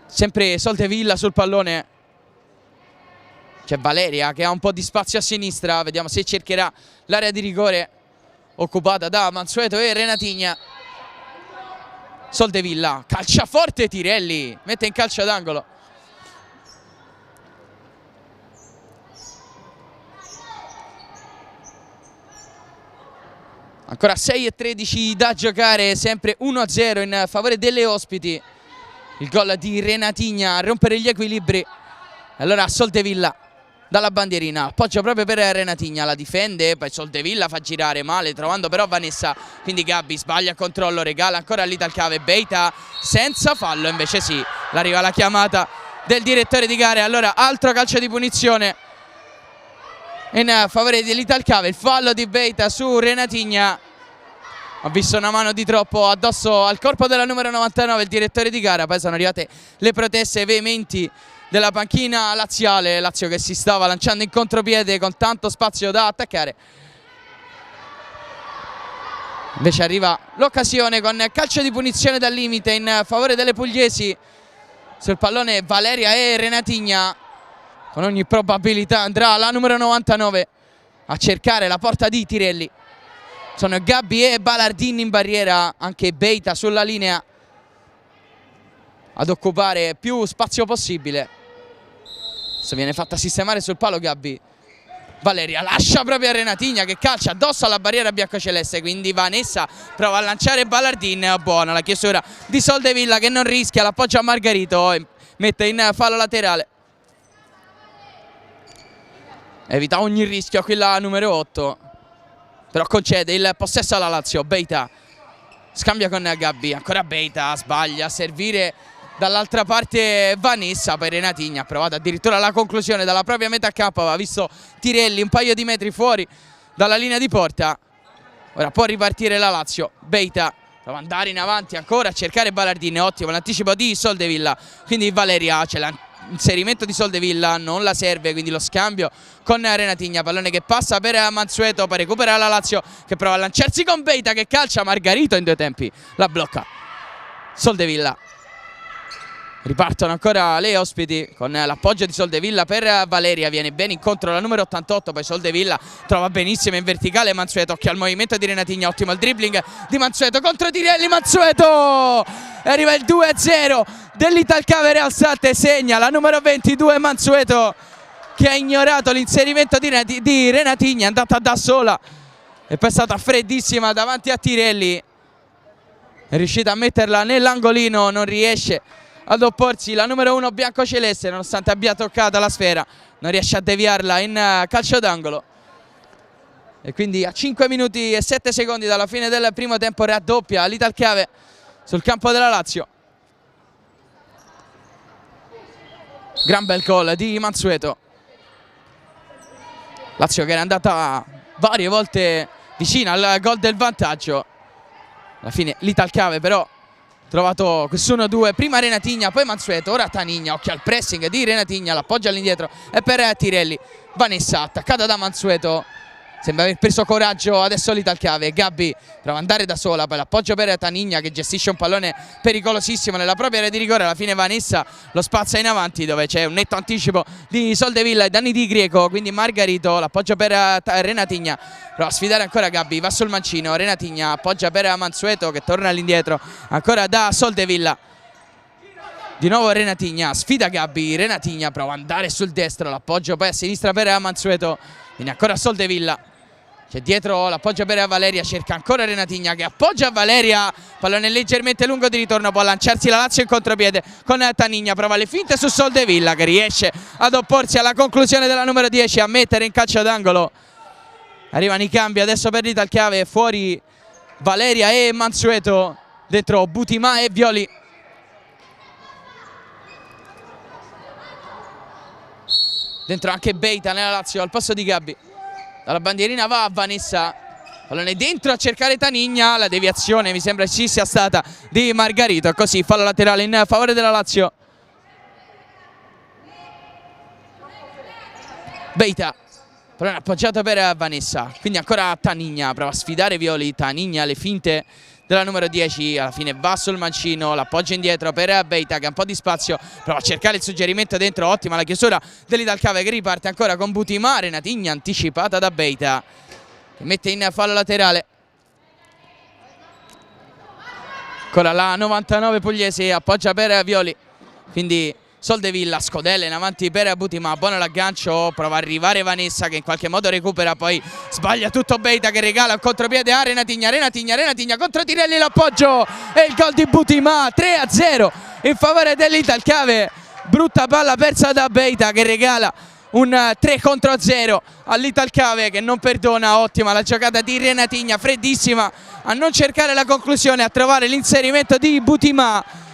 Sempre Soldevilla sul pallone. C'è Valeria che ha un po' di spazio a sinistra. Vediamo se cercherà l'area di rigore occupata da Mansueto e Renatigna. Soldevilla calcia forte Tirelli, mette in calcio d'angolo. Ancora 6:13 da giocare, sempre 1-0 in favore delle ospiti. Il gol di Renatigna a rompere gli equilibri. Allora Soldevilla dalla bandierina, appoggia proprio per Renatigna, la difende, poi Soldevilla fa girare male trovando però Vanessa, quindi Gabbi sbaglia il controllo, regala ancora all'Italcave, Beita senza fallo, invece sì, arriva la chiamata del direttore di gare. Allora altro calcio di punizione in favore dell'Italcave, il fallo di Beita su Renatigna. Ho visto una mano di troppo addosso al corpo della numero 99, il direttore di gara, poi sono arrivate le proteste veementi della panchina laziale. Lazio che si stava lanciando in contropiede con tanto spazio da attaccare. Invece arriva l'occasione con calcio di punizione dal limite in favore delle pugliesi. Sul pallone Valeria e Renatigna. Con ogni probabilità andrà la numero 99 a cercare la porta di Tirelli. Sono Gabbi e Balardin in barriera, anche Beita sulla linea ad occupare più spazio possibile. Adesso viene fatta sistemare sul palo Gabbi. Valeria lascia proprio a Renatigna che calcia addosso alla barriera biancoceleste, quindi Vanessa prova a lanciare Balardin. Buona la chiusura di Soldevilla che non rischia, l'appoggio a Margarito e mette in fallo laterale. Evita ogni rischio qui la numero 8, però concede il possesso alla Lazio. Beita scambia con Gabbi, ancora Beita, sbaglia a servire dall'altra parte Vanessa. Poi Renatigna ha provato addirittura la conclusione dalla propria metà campo, aveva visto Tirelli un paio di metri fuori dalla linea di porta. Ora può ripartire la Lazio. Beita prova ad andare in avanti ancora a cercare Balardin, ottimo l'anticipo di Soldevilla, quindi Valeria c'è l'inserimento di Soldevilla, non la serve, quindi lo scambio con Renatigna. Pallone che passa per Mansueto, poi recupera la Lazio che prova a lanciarsi con Beita che calcia, Margarito in due tempi la blocca. Soldevilla. Ripartono ancora le ospiti con l'appoggio di Soldevilla per Valeria, viene bene incontro la numero 88, poi Soldevilla trova benissimo in verticale Mansueto, occhio al movimento di Renatigna, ottimo il dribbling di Mansueto contro Tirelli, Mansueto! E arriva il 2-0 dell'Italcave Real State, segna la numero 22 Mansueto che ha ignorato l'inserimento di Renatigna, è andata da sola e poi è stata freddissima davanti a Tirelli, è riuscita a metterla nell'angolino, non riesce ad opporsi la numero 1 biancoceleste, nonostante abbia toccato la sfera non riesce a deviarla in calcio d'angolo. E quindi a 5 minuti e 7 secondi dalla fine del primo tempo raddoppia l'Italcave sul campo della Lazio. Gran bel gol di Mansueto. Lazio che era andata varie volte vicina al gol del vantaggio, alla fine l'Italcave però trovato questo 1-2, prima Renatigna, poi Mansueto, ora Tanigna, occhio al pressing di Renatigna, l'appoggio all'indietro e per Tirelli. Vanessa attaccata da Mansueto, sembra aver preso coraggio adesso l'Italcave. Gabbi prova ad andare da sola, poi l'appoggio per Tanigna che gestisce un pallone pericolosissimo nella propria area di rigore. Alla fine Vanessa lo spazza in avanti dove c'è un netto anticipo di Soldevilla e danni di Greco, quindi Margarito, l'appoggio per Renatigna, prova a sfidare ancora Gabbi, va sul mancino, Renatigna appoggia per Mansueto che torna all'indietro ancora da Soldevilla. Di nuovo Renatigna, sfida Gabbi, Renatigna prova ad andare sul destro, l'appoggio poi a sinistra per Mansueto, quindi ancora Soldevilla. C'è dietro l'appoggio per Valeria, cerca ancora Renatigna che appoggia a Valeria, pallone leggermente lungo di ritorno, può lanciarsi la Lazio in contropiede con Tanigna, prova le finte su Soldevilla che riesce ad opporsi alla conclusione della numero 10, a mettere in calcio d'angolo. Arrivano i cambi adesso per l'Italcave, fuori Valeria e Mansueto, dentro Butimà e Violi. Dentro anche Beita nella Lazio al posto di Gabbi. Dalla bandierina va a Vanessa, pallone dentro a cercare Tanigna, la deviazione mi sembra ci sia stata di Margarito, così fallo laterale in favore della Lazio. Beita, pallone appoggiato per Vanessa, quindi ancora Tanigna, prova a sfidare Violi, Tanigna le finte della numero 10, alla fine va sul mancino, l'appoggio indietro per Beita che ha un po' di spazio, prova a cercare il suggerimento dentro, ottima la chiusura dell'Italcave che riparte ancora con Butimà, Renatigna anticipata da Beita che mette in fallo laterale. Ancora la 99 pugliese, appoggia per Violi, quindi Soldevilla, scodella in avanti per Butimà, buono l'aggancio, prova a arrivare Vanessa che in qualche modo recupera, poi sbaglia tutto Beita che regala un contropiede a Renatigna, Renatigna contro Tirelli, l'appoggio e il gol di Butimà, 3-0 in favore dell'Italcave. Brutta palla persa da Beita che regala un 3-0 all'Italcave che non perdona. Ottima la giocata di Renatigna, freddissima a non cercare la conclusione, a trovare l'inserimento di Butimà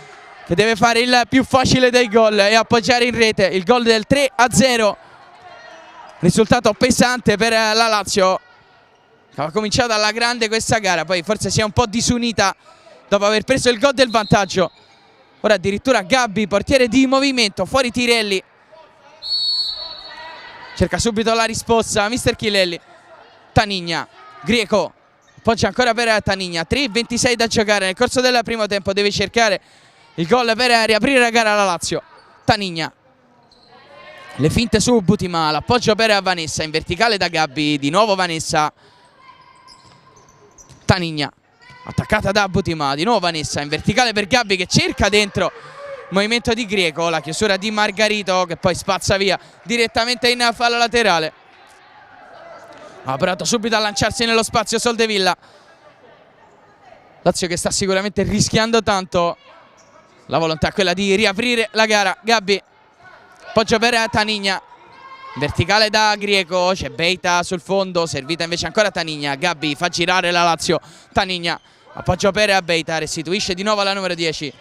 che deve fare il più facile dei gol e appoggiare in rete il gol del 3-0. Risultato pesante per la Lazio, che aveva cominciato alla grande questa gara, poi forse si è un po' disunita dopo aver preso il gol del vantaggio. Ora addirittura Gabbi, portiere di movimento, fuori Tirelli, cerca subito la risposta mister Chilelli. Tanigna, Greco, appoggia ancora per Tanigna, 3:26 da giocare nel corso del primo tempo, deve cercare il gol per riaprire la gara alla Lazio. Tanigna, Le finte su Butima, l'appoggio per Vanessa, in verticale da Gabbi, di nuovo Vanessa. Tanigna, attaccata da Butima, di nuovo Vanessa, in verticale per Gabbi che cerca dentro. Movimento di Greco, la chiusura di Margarito che poi spazza via direttamente in fallo laterale. Ha provato subito a lanciarsi nello spazio Soldevilla. Lazio che sta sicuramente rischiando tanto. La volontà è quella di riaprire la gara. Gabbi, appoggio per Tanigna, verticale da Greco, c'è Beita sul fondo, servita invece ancora Tanigna. Gabbi fa girare la Lazio, Tanigna, appoggio per Beita, restituisce di nuovo alla numero 10.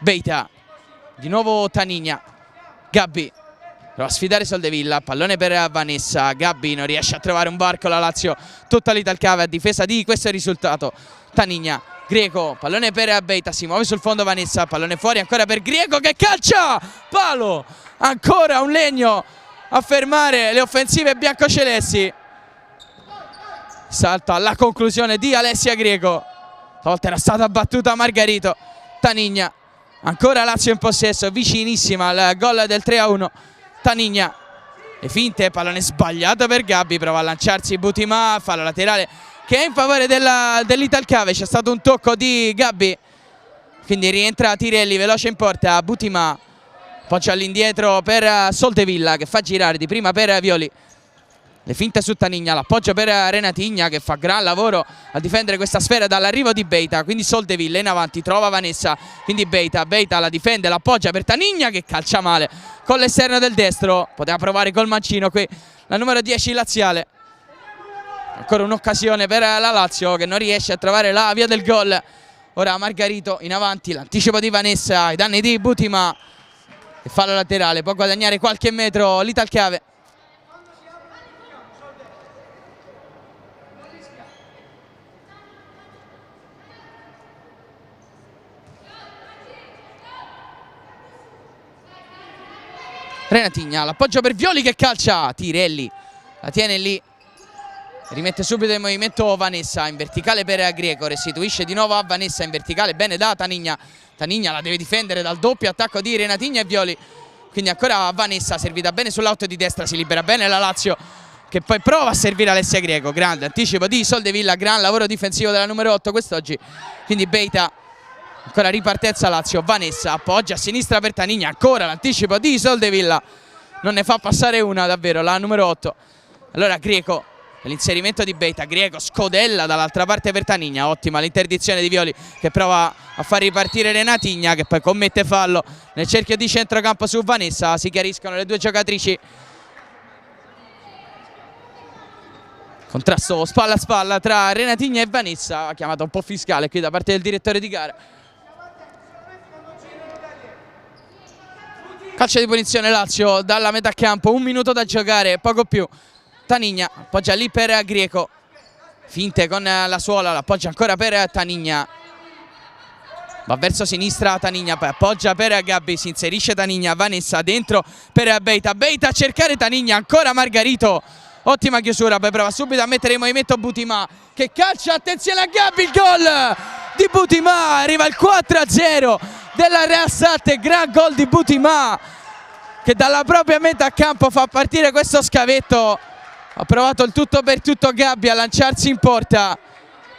Beita, di nuovo Tanigna. Gabbi prova a sfidare Soldevilla, pallone per Vanessa. Gabbi non riesce a trovare un varco, la Lazio tutta l'Italcave a difesa di questo risultato. Tanigna, Greco, pallone per Beita, si muove sul fondo Vanessa, pallone fuori ancora per Greco che calcia, palo, ancora un legno a fermare le offensive biancocelesti. Salta alla conclusione di Alessia Greco, stavolta era stata battuta Margarito. Tanigna, ancora Lazio in possesso, vicinissima al gol del 3-1. Tanigna, le finte, pallone sbagliato per Gabbi, prova a lanciarsi Butima, fallo laterale che è in favore dell'Italcave. C'è stato un tocco di Gabbi, quindi rientra Tirelli veloce in porta. Butima, appoggia all'indietro per Soldevilla che fa girare di prima per Violi. Le finte su Tanigna, l'appoggio per Renatigna che fa gran lavoro a difendere questa sfera dall'arrivo di Beita. Quindi Soldevilla in avanti, trova Vanessa, quindi Beita la difende, l'appoggia per Tanigna che calcia male con l'esterno del destro. Poteva provare col mancino qui la numero 10 laziale. Ancora un'occasione per la Lazio che non riesce a trovare la via del gol. Ora Margarito in avanti, l'anticipo di Vanessa ai danni di Butima. E fallo laterale, può guadagnare qualche metro l'Italcave. Renatigna, l'appoggio per Violi che calcia, Tirelli la tiene lì, rimette subito in movimento Vanessa, in verticale per Greco, restituisce di nuovo a Vanessa in verticale, bene da Tanigna. Tanigna la deve difendere dal doppio attacco di Renatigna e Violi, quindi ancora Vanessa servita bene sull'auto di destra, si libera bene la Lazio che poi prova a servire Alessia Greco. Grande anticipo di Soldevilla, gran lavoro difensivo della numero 8 quest'oggi, quindi Beita, ancora ripartenza Lazio. Vanessa appoggia a sinistra per Tanigna, ancora l'anticipo di Soldevilla, non ne fa passare una davvero la numero 8. Allora Greco, l'inserimento di Beita, Greco scodella dall'altra parte per Tanigna, ottima l'interdizione di Violi che prova a far ripartire Renatigna che poi commette fallo nel cerchio di centrocampo su Vanessa. Si chiariscono le due giocatrici, contrasto spalla a spalla tra Renatigna e Vanessa, chiamata un po' fiscale qui da parte del direttore di gara. Calcio di punizione Lazio dalla metà campo, 1 minuto da giocare, poco più. Tanigna appoggia lì per Greco, finte con la suola, l'appoggia ancora per Tanigna, va verso sinistra Tanigna, poi appoggia per Gabbi, si inserisce Tanigna, Vanessa dentro per Beita, Beita a cercare Tanigna, ancora Margarito, ottima chiusura, poi prova subito a mettere in movimento Butima che calcia, attenzione a Gabbi, il gol di Butima, arriva il 4-0 della Real Sate, gran gol di Butima che dalla propria metà campo fa partire questo scavetto. Ha provato il tutto per tutto Gabbi a lanciarsi in porta,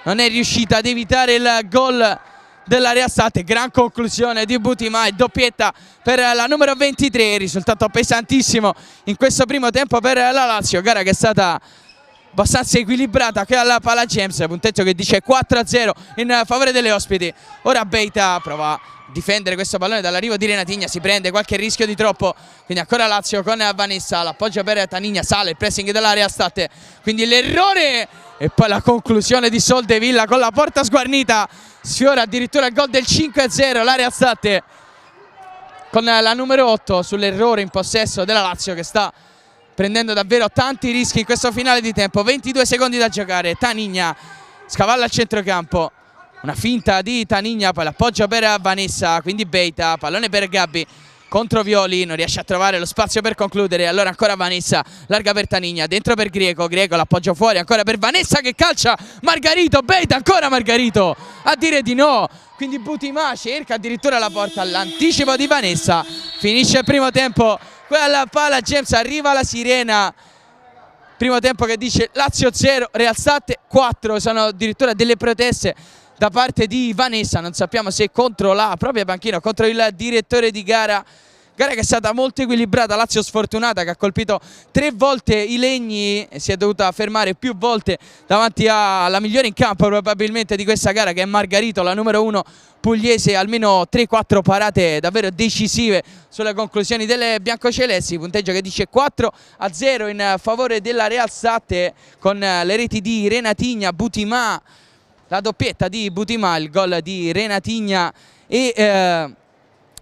non è riuscita ad evitare il gol della Real Sate. Gran conclusione di Butima e doppietta per la numero 23, risultato pesantissimo in questo primo tempo per la Lazio, gara che è stata abbastanza equilibrata qui alla Pala Gems, punteggio che dice 4-0 in favore delle ospiti. Ora Beita prova a difendere questo pallone dall'arrivo di Renatigna, si prende qualche rischio di troppo, quindi ancora Lazio con Vanessa, l'appoggio per Tanigna, sale il pressing dell'area State, quindi l'errore e poi la conclusione di Soldevilla con la porta sguarnita, sfiora addirittura il gol del 5-0 l'area State con la numero 8 sull'errore in possesso della Lazio che sta prendendo davvero tanti rischi in questo finale di tempo. 22 secondi da giocare, Tanigna scavalla al centrocampo, una finta di Tanigna, poi l'appoggio per Vanessa, quindi Beita, pallone per Gabbi, contro Violi, non riesce a trovare lo spazio per concludere. Allora ancora Vanessa, larga per Tanigna, dentro per Greco, Greco l'appoggio fuori, ancora per Vanessa che calcia Margarito, Beit, ancora Margarito a dire di no. Quindi Butimà cerca addirittura la porta all'anticipo di Vanessa. Finisce il primo tempo, quella palla James, arriva la sirena. Primo tempo che dice Lazio 0, Real State 4, sono addirittura delle proteste da parte di Vanessa, non sappiamo se contro la propria panchina, contro il direttore di gara. Gara che è stata molto equilibrata, Lazio sfortunata che ha colpito 3 volte i legni e si è dovuta fermare più volte davanti alla migliore in campo probabilmente di questa gara, che è Margarito, la numero 1 pugliese, almeno 3-4 parate davvero decisive sulle conclusioni delle biancocelesti. Punteggio che dice 4-0 in favore della Real State, con le reti di Renatigna, Butimà, la doppietta di Butimà, il gol di Renatigna e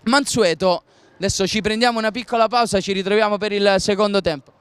Mansueto. Adesso ci prendiamo una piccola pausa, ci ritroviamo per il secondo tempo.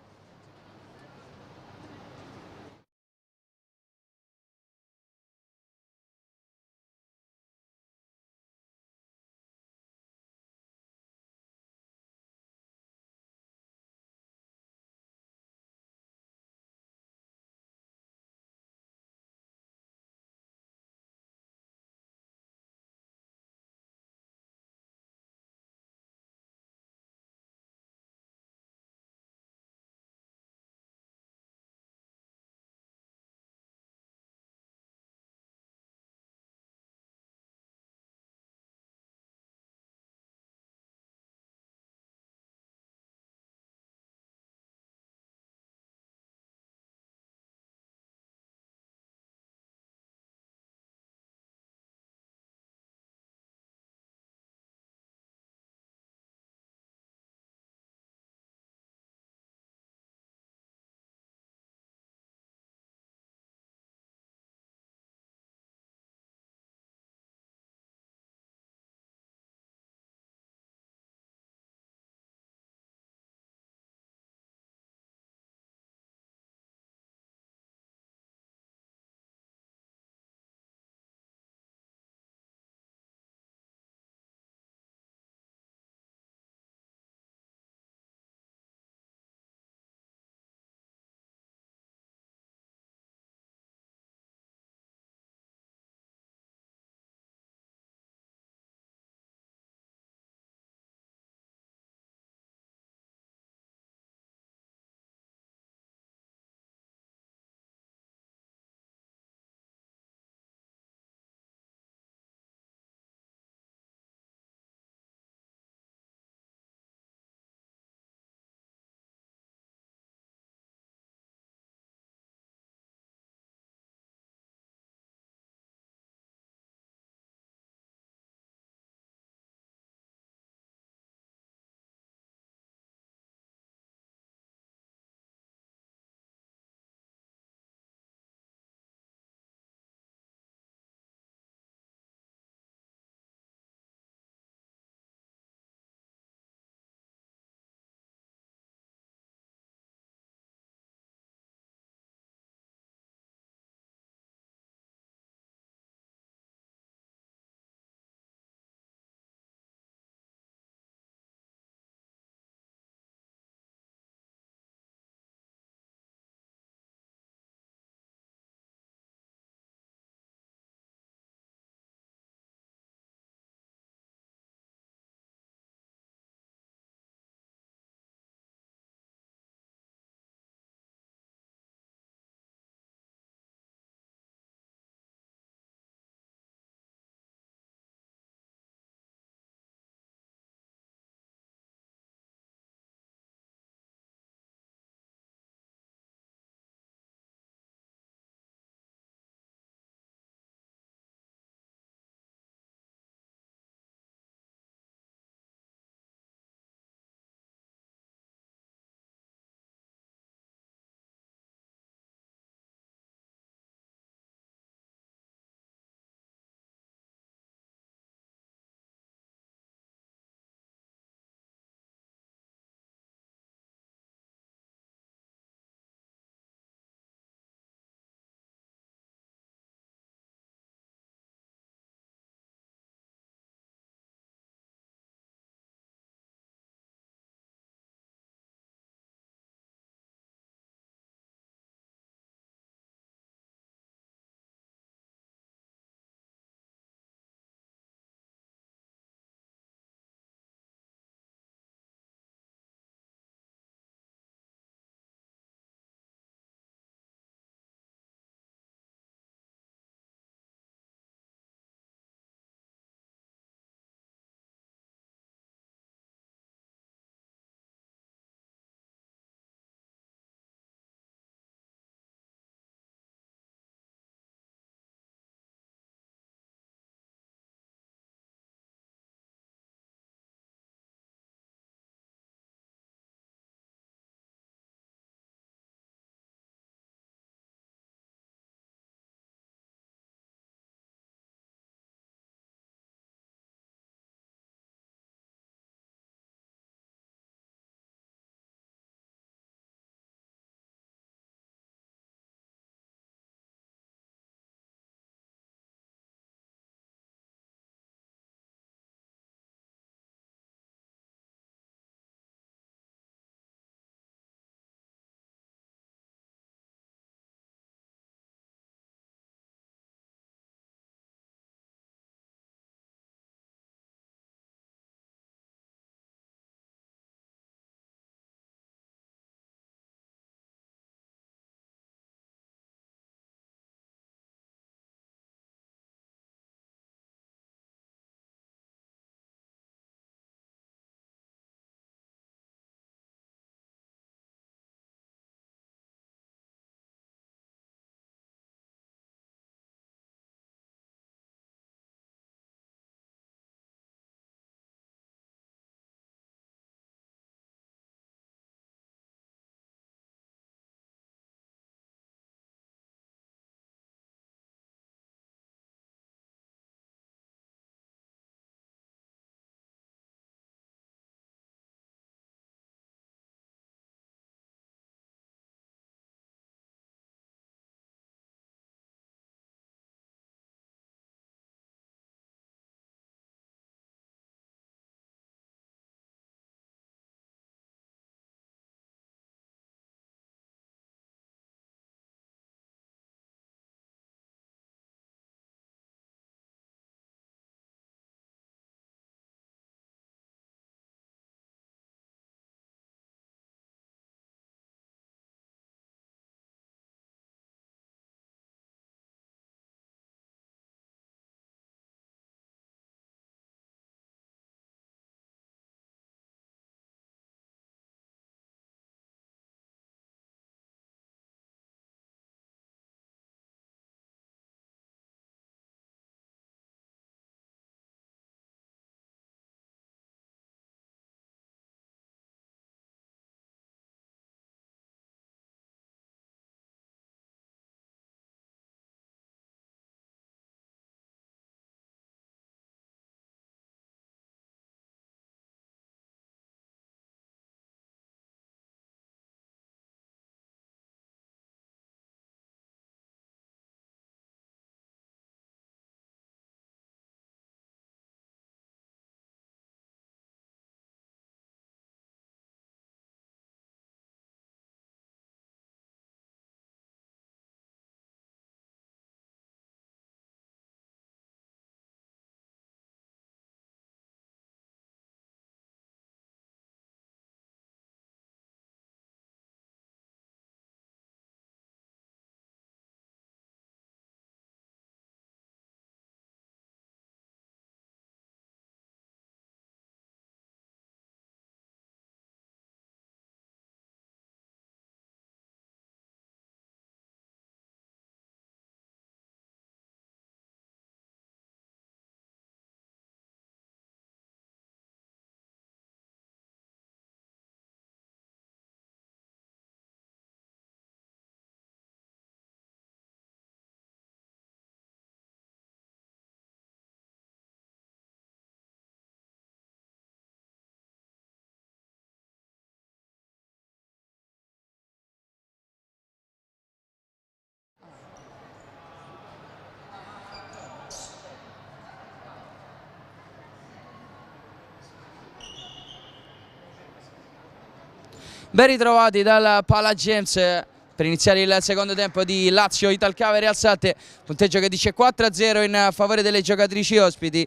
Ben ritrovati dal Pala Gems per iniziare il secondo tempo di Lazio Italcave Real State, punteggio che dice 4-0 in favore delle giocatrici ospiti.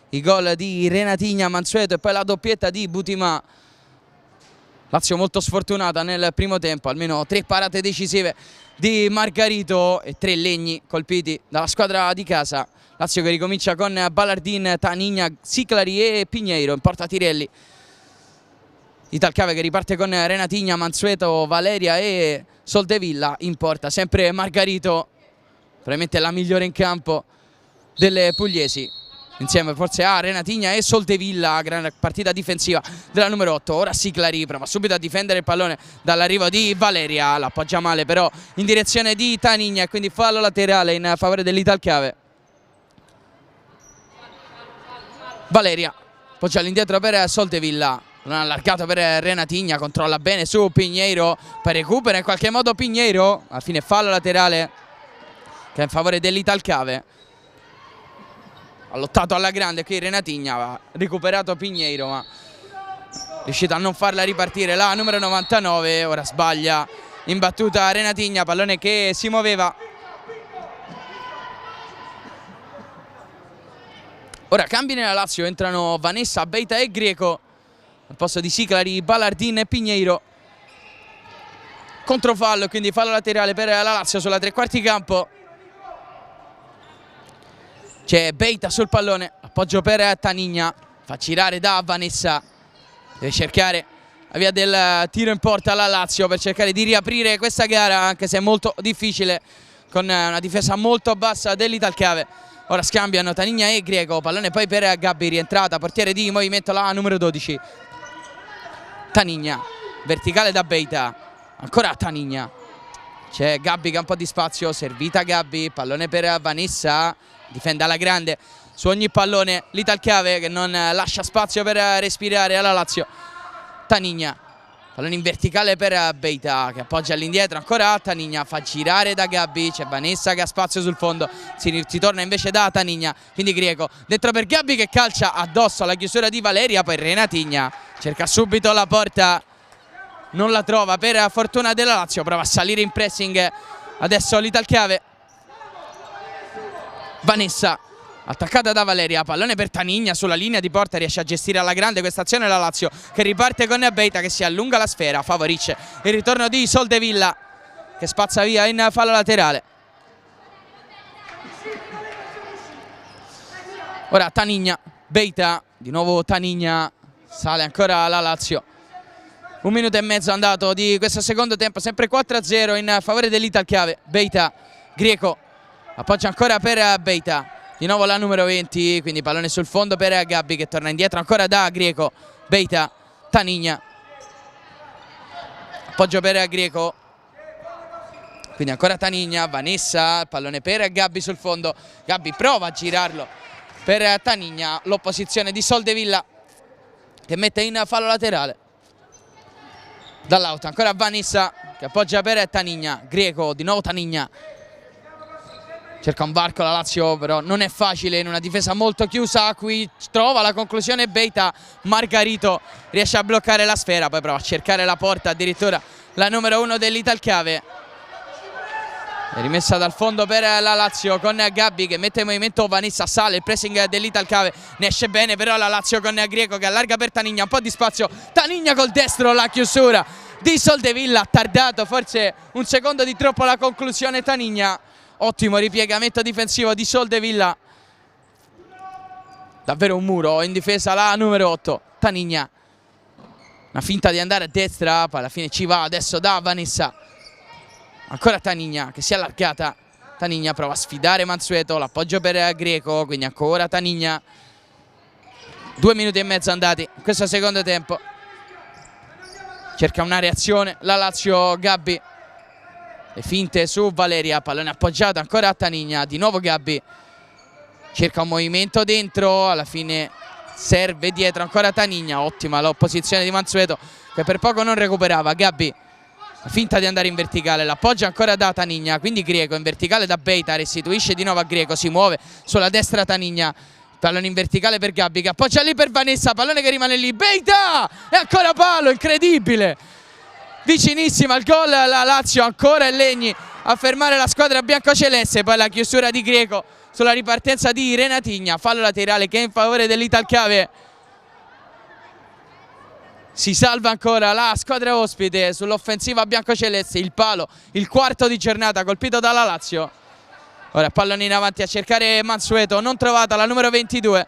I gol di Renatigna, Mansueto e poi la doppietta di Butimà. Lazio molto sfortunata nel primo tempo, almeno 3 parate decisive di Margarito e 3 legni colpiti dalla squadra di casa. Lazio che ricomincia con Ballardin, Tanigna, Siclari e Pinheiro in porta Tirelli. Italcave che riparte con Renatigna, Mansueto, Valeria e Soldevilla in porta. Sempre Margarito, probabilmente la migliore in campo delle pugliesi, insieme forse a Renatigna e Soldevilla. Gran partita difensiva della numero 8. Ora Siclari prova subito a difendere il pallone dall'arrivo di Valeria, l'appoggia male però in direzione di Tanigna e quindi fallo laterale in favore dell'Italcave. Valeria appoggia all'indietro per Soldevilla, non allargato per Renatigna, controlla bene su Pinheiro, poi recupera in qualche modo Pinheiro, alla fine fallo laterale che è in favore dell'Italcave. Ha lottato alla grande qui Renatigna, ha recuperato Pinheiro ma è riuscito a non farla ripartire la numero 99, ora sbaglia in battuta Renatigna, pallone che si muoveva. Ora cambi nella Lazio, entrano Vanessa, Beita e Greco al posto di Siclari, Ballardin e Pinheiro. Controfallo, quindi fallo laterale per la Lazio sulla tre quarti campo. C'è Beita sul pallone, appoggio per Tanigna, fa girare da Vanessa, deve cercare la via del tiro in porta alla Lazio per cercare di riaprire questa gara, anche se è molto difficile con una difesa molto bassa dell'Italcave. Ora scambiano Tanigna e Greco, pallone poi per Gabbi, rientrata, portiere di movimento la numero 12. Tanigna, verticale da Beita, ancora Tanigna, c'è Gabbi che ha un po' di spazio, servita Gabbi, pallone per Vanessa, difende alla grande su ogni pallone l'Italcave che non lascia spazio per respirare alla Lazio. Tanigna, pallone in verticale per Beita che appoggia all'indietro, ancora Tanigna, fa girare da Gabbi, c'è Vanessa che ha spazio sul fondo, si torna invece da Tanigna, quindi Greco dentro per Gabbi che calcia addosso alla chiusura di Valeria, poi Renatigna cerca subito la porta, non la trova per fortuna della Lazio, prova a salire in pressing adesso l'Italcave. Vanessa attaccata da Valeria, pallone per Tanigna sulla linea di porta, riesce a gestire alla grande questa azione la Lazio che riparte con Beita che si allunga la sfera, favorisce il ritorno di Soldevilla che spazza via in fallo laterale. Ora Tanigna, Beita, di nuovo Tanigna, sale ancora la Lazio. 1 minuto e mezzo andato di questo secondo tempo, sempre 4-0 in favore dell'Italcave. Beita, Greco, appoggia ancora per Beita, di nuovo la numero 20, quindi pallone sul fondo per Gabbi che torna indietro ancora da Greco. Beita, Tanigna, appoggio per Greco, quindi ancora Tanigna, Vanessa, pallone per Gabbi sul fondo, Gabbi prova a girarlo per Tanigna, l'opposizione di Soldevilla che mette in fallo laterale. Dall'auto ancora Vanessa che appoggia per Tanigna, Greco, di nuovo Tanigna, cerca un varco la Lazio però non è facile in una difesa molto chiusa, qui trova la conclusione Beita, Margarito riesce a bloccare la sfera, poi prova a cercare la porta addirittura la numero 1 dell'Italcave. È rimessa dal fondo per la Lazio con Gabbi che mette in movimento Vanessa, sale il pressing dell'Italcave, ne esce bene però la Lazio con Greco che allarga per Tanigna, un po' di spazio, Tanigna col destro, la chiusura di Soldevilla, ha tardato forse un secondo di troppo la conclusione Tanigna. Ottimo ripiegamento difensivo di Soldevilla, davvero un muro in difesa la numero 8. Tanigna, una finta di andare a destra, poi alla fine ci va adesso da Vanessa. Ancora Tanigna che si è allargata, Tanigna prova a sfidare Mansueto, l'appoggio per Greco, quindi ancora Tanigna. 2 minuti e mezzo andati in questo secondo tempo, cerca una reazione la Lazio. Gabbi, le finte su Valeria, pallone appoggiato ancora a Tanigna, di nuovo Gabbi, cerca un movimento dentro, alla fine serve dietro ancora Tanigna, ottima l'opposizione di Mansueto che per poco non recuperava. Gabbi, finta di andare in verticale, l'appoggia ancora da Tanigna, quindi Greco in verticale da Beita, restituisce di nuovo a Greco, si muove sulla destra Tanigna, pallone in verticale per Gabbi che appoggia lì per Vanessa, pallone che rimane lì, Beita e ancora palo, incredibile, vicinissima al gol la Lazio, ancora è Legni a fermare la squadra biancoceleste. Poi la chiusura di Greco sulla ripartenza di Renatigna, fallo laterale che è in favore dell'Italcave. Si salva ancora la squadra ospite sull'offensiva biancoceleste, il palo, il quarto di giornata colpito dalla Lazio. Ora pallone in avanti a cercare Mansueto, non trovata la numero 22.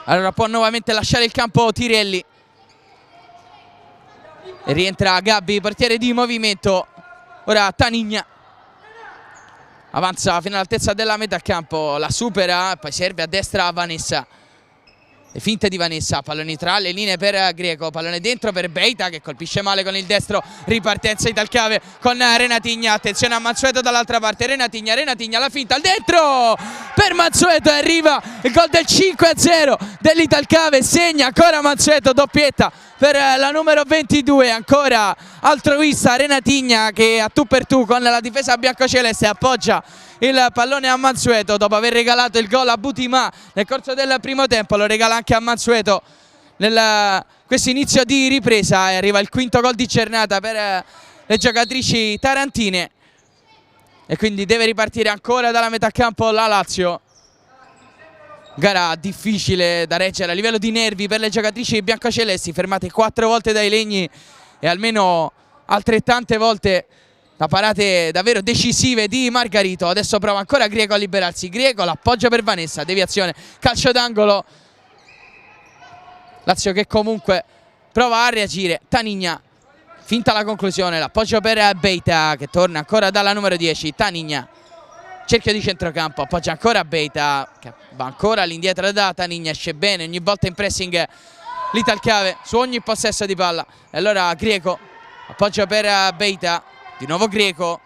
Allora può nuovamente lasciare il campo Tirelli. E rientra Gabbi, portiere di movimento. Ora Tanigna. Avanza fino all'altezza della metà campo, la supera, poi serve a destra a Vanessa. Le finte di Vanessa, palloni tra le linee per Greco, pallone dentro per Beita che colpisce male con il destro, ripartenza Italcave con Renatigna, attenzione a Mansueto dall'altra parte, Renatigna, la finta al dentro per Mansueto e arriva il gol del 5-0 dell'Italcave, segna ancora Mansueto, doppietta per la numero 22, ancora altruista Renatigna che a tu per tu con la difesa biancoceleste appoggia il pallone a Mansueto dopo aver regalato il gol a Butimà nel corso del primo tempo, lo regala anche a Mansueto nel questo inizio di ripresa e arriva il quinto gol di giornata per le giocatrici tarantine e quindi deve ripartire ancora dalla metà campo la Lazio. Gara difficile da reggere a livello di nervi per le giocatrici biancocelesti, fermate 4 volte dai Legni e almeno altrettante volte da parate davvero decisive di Margarito. Adesso prova ancora Greco a liberarsi, Greco l'appoggio per Vanessa, deviazione, calcio d'angolo. Lazio che comunque prova a reagire, Tanigna, finta la conclusione, l'appoggio per Beita che torna ancora dalla numero 10, Tanigna, cerchio di centrocampo, appoggia ancora Beita che va ancora all'indietro da Tanigna, esce bene ogni volta in pressing l'Italcave su ogni possesso di palla. E allora Greco, appoggio per Beita, di nuovo Greco,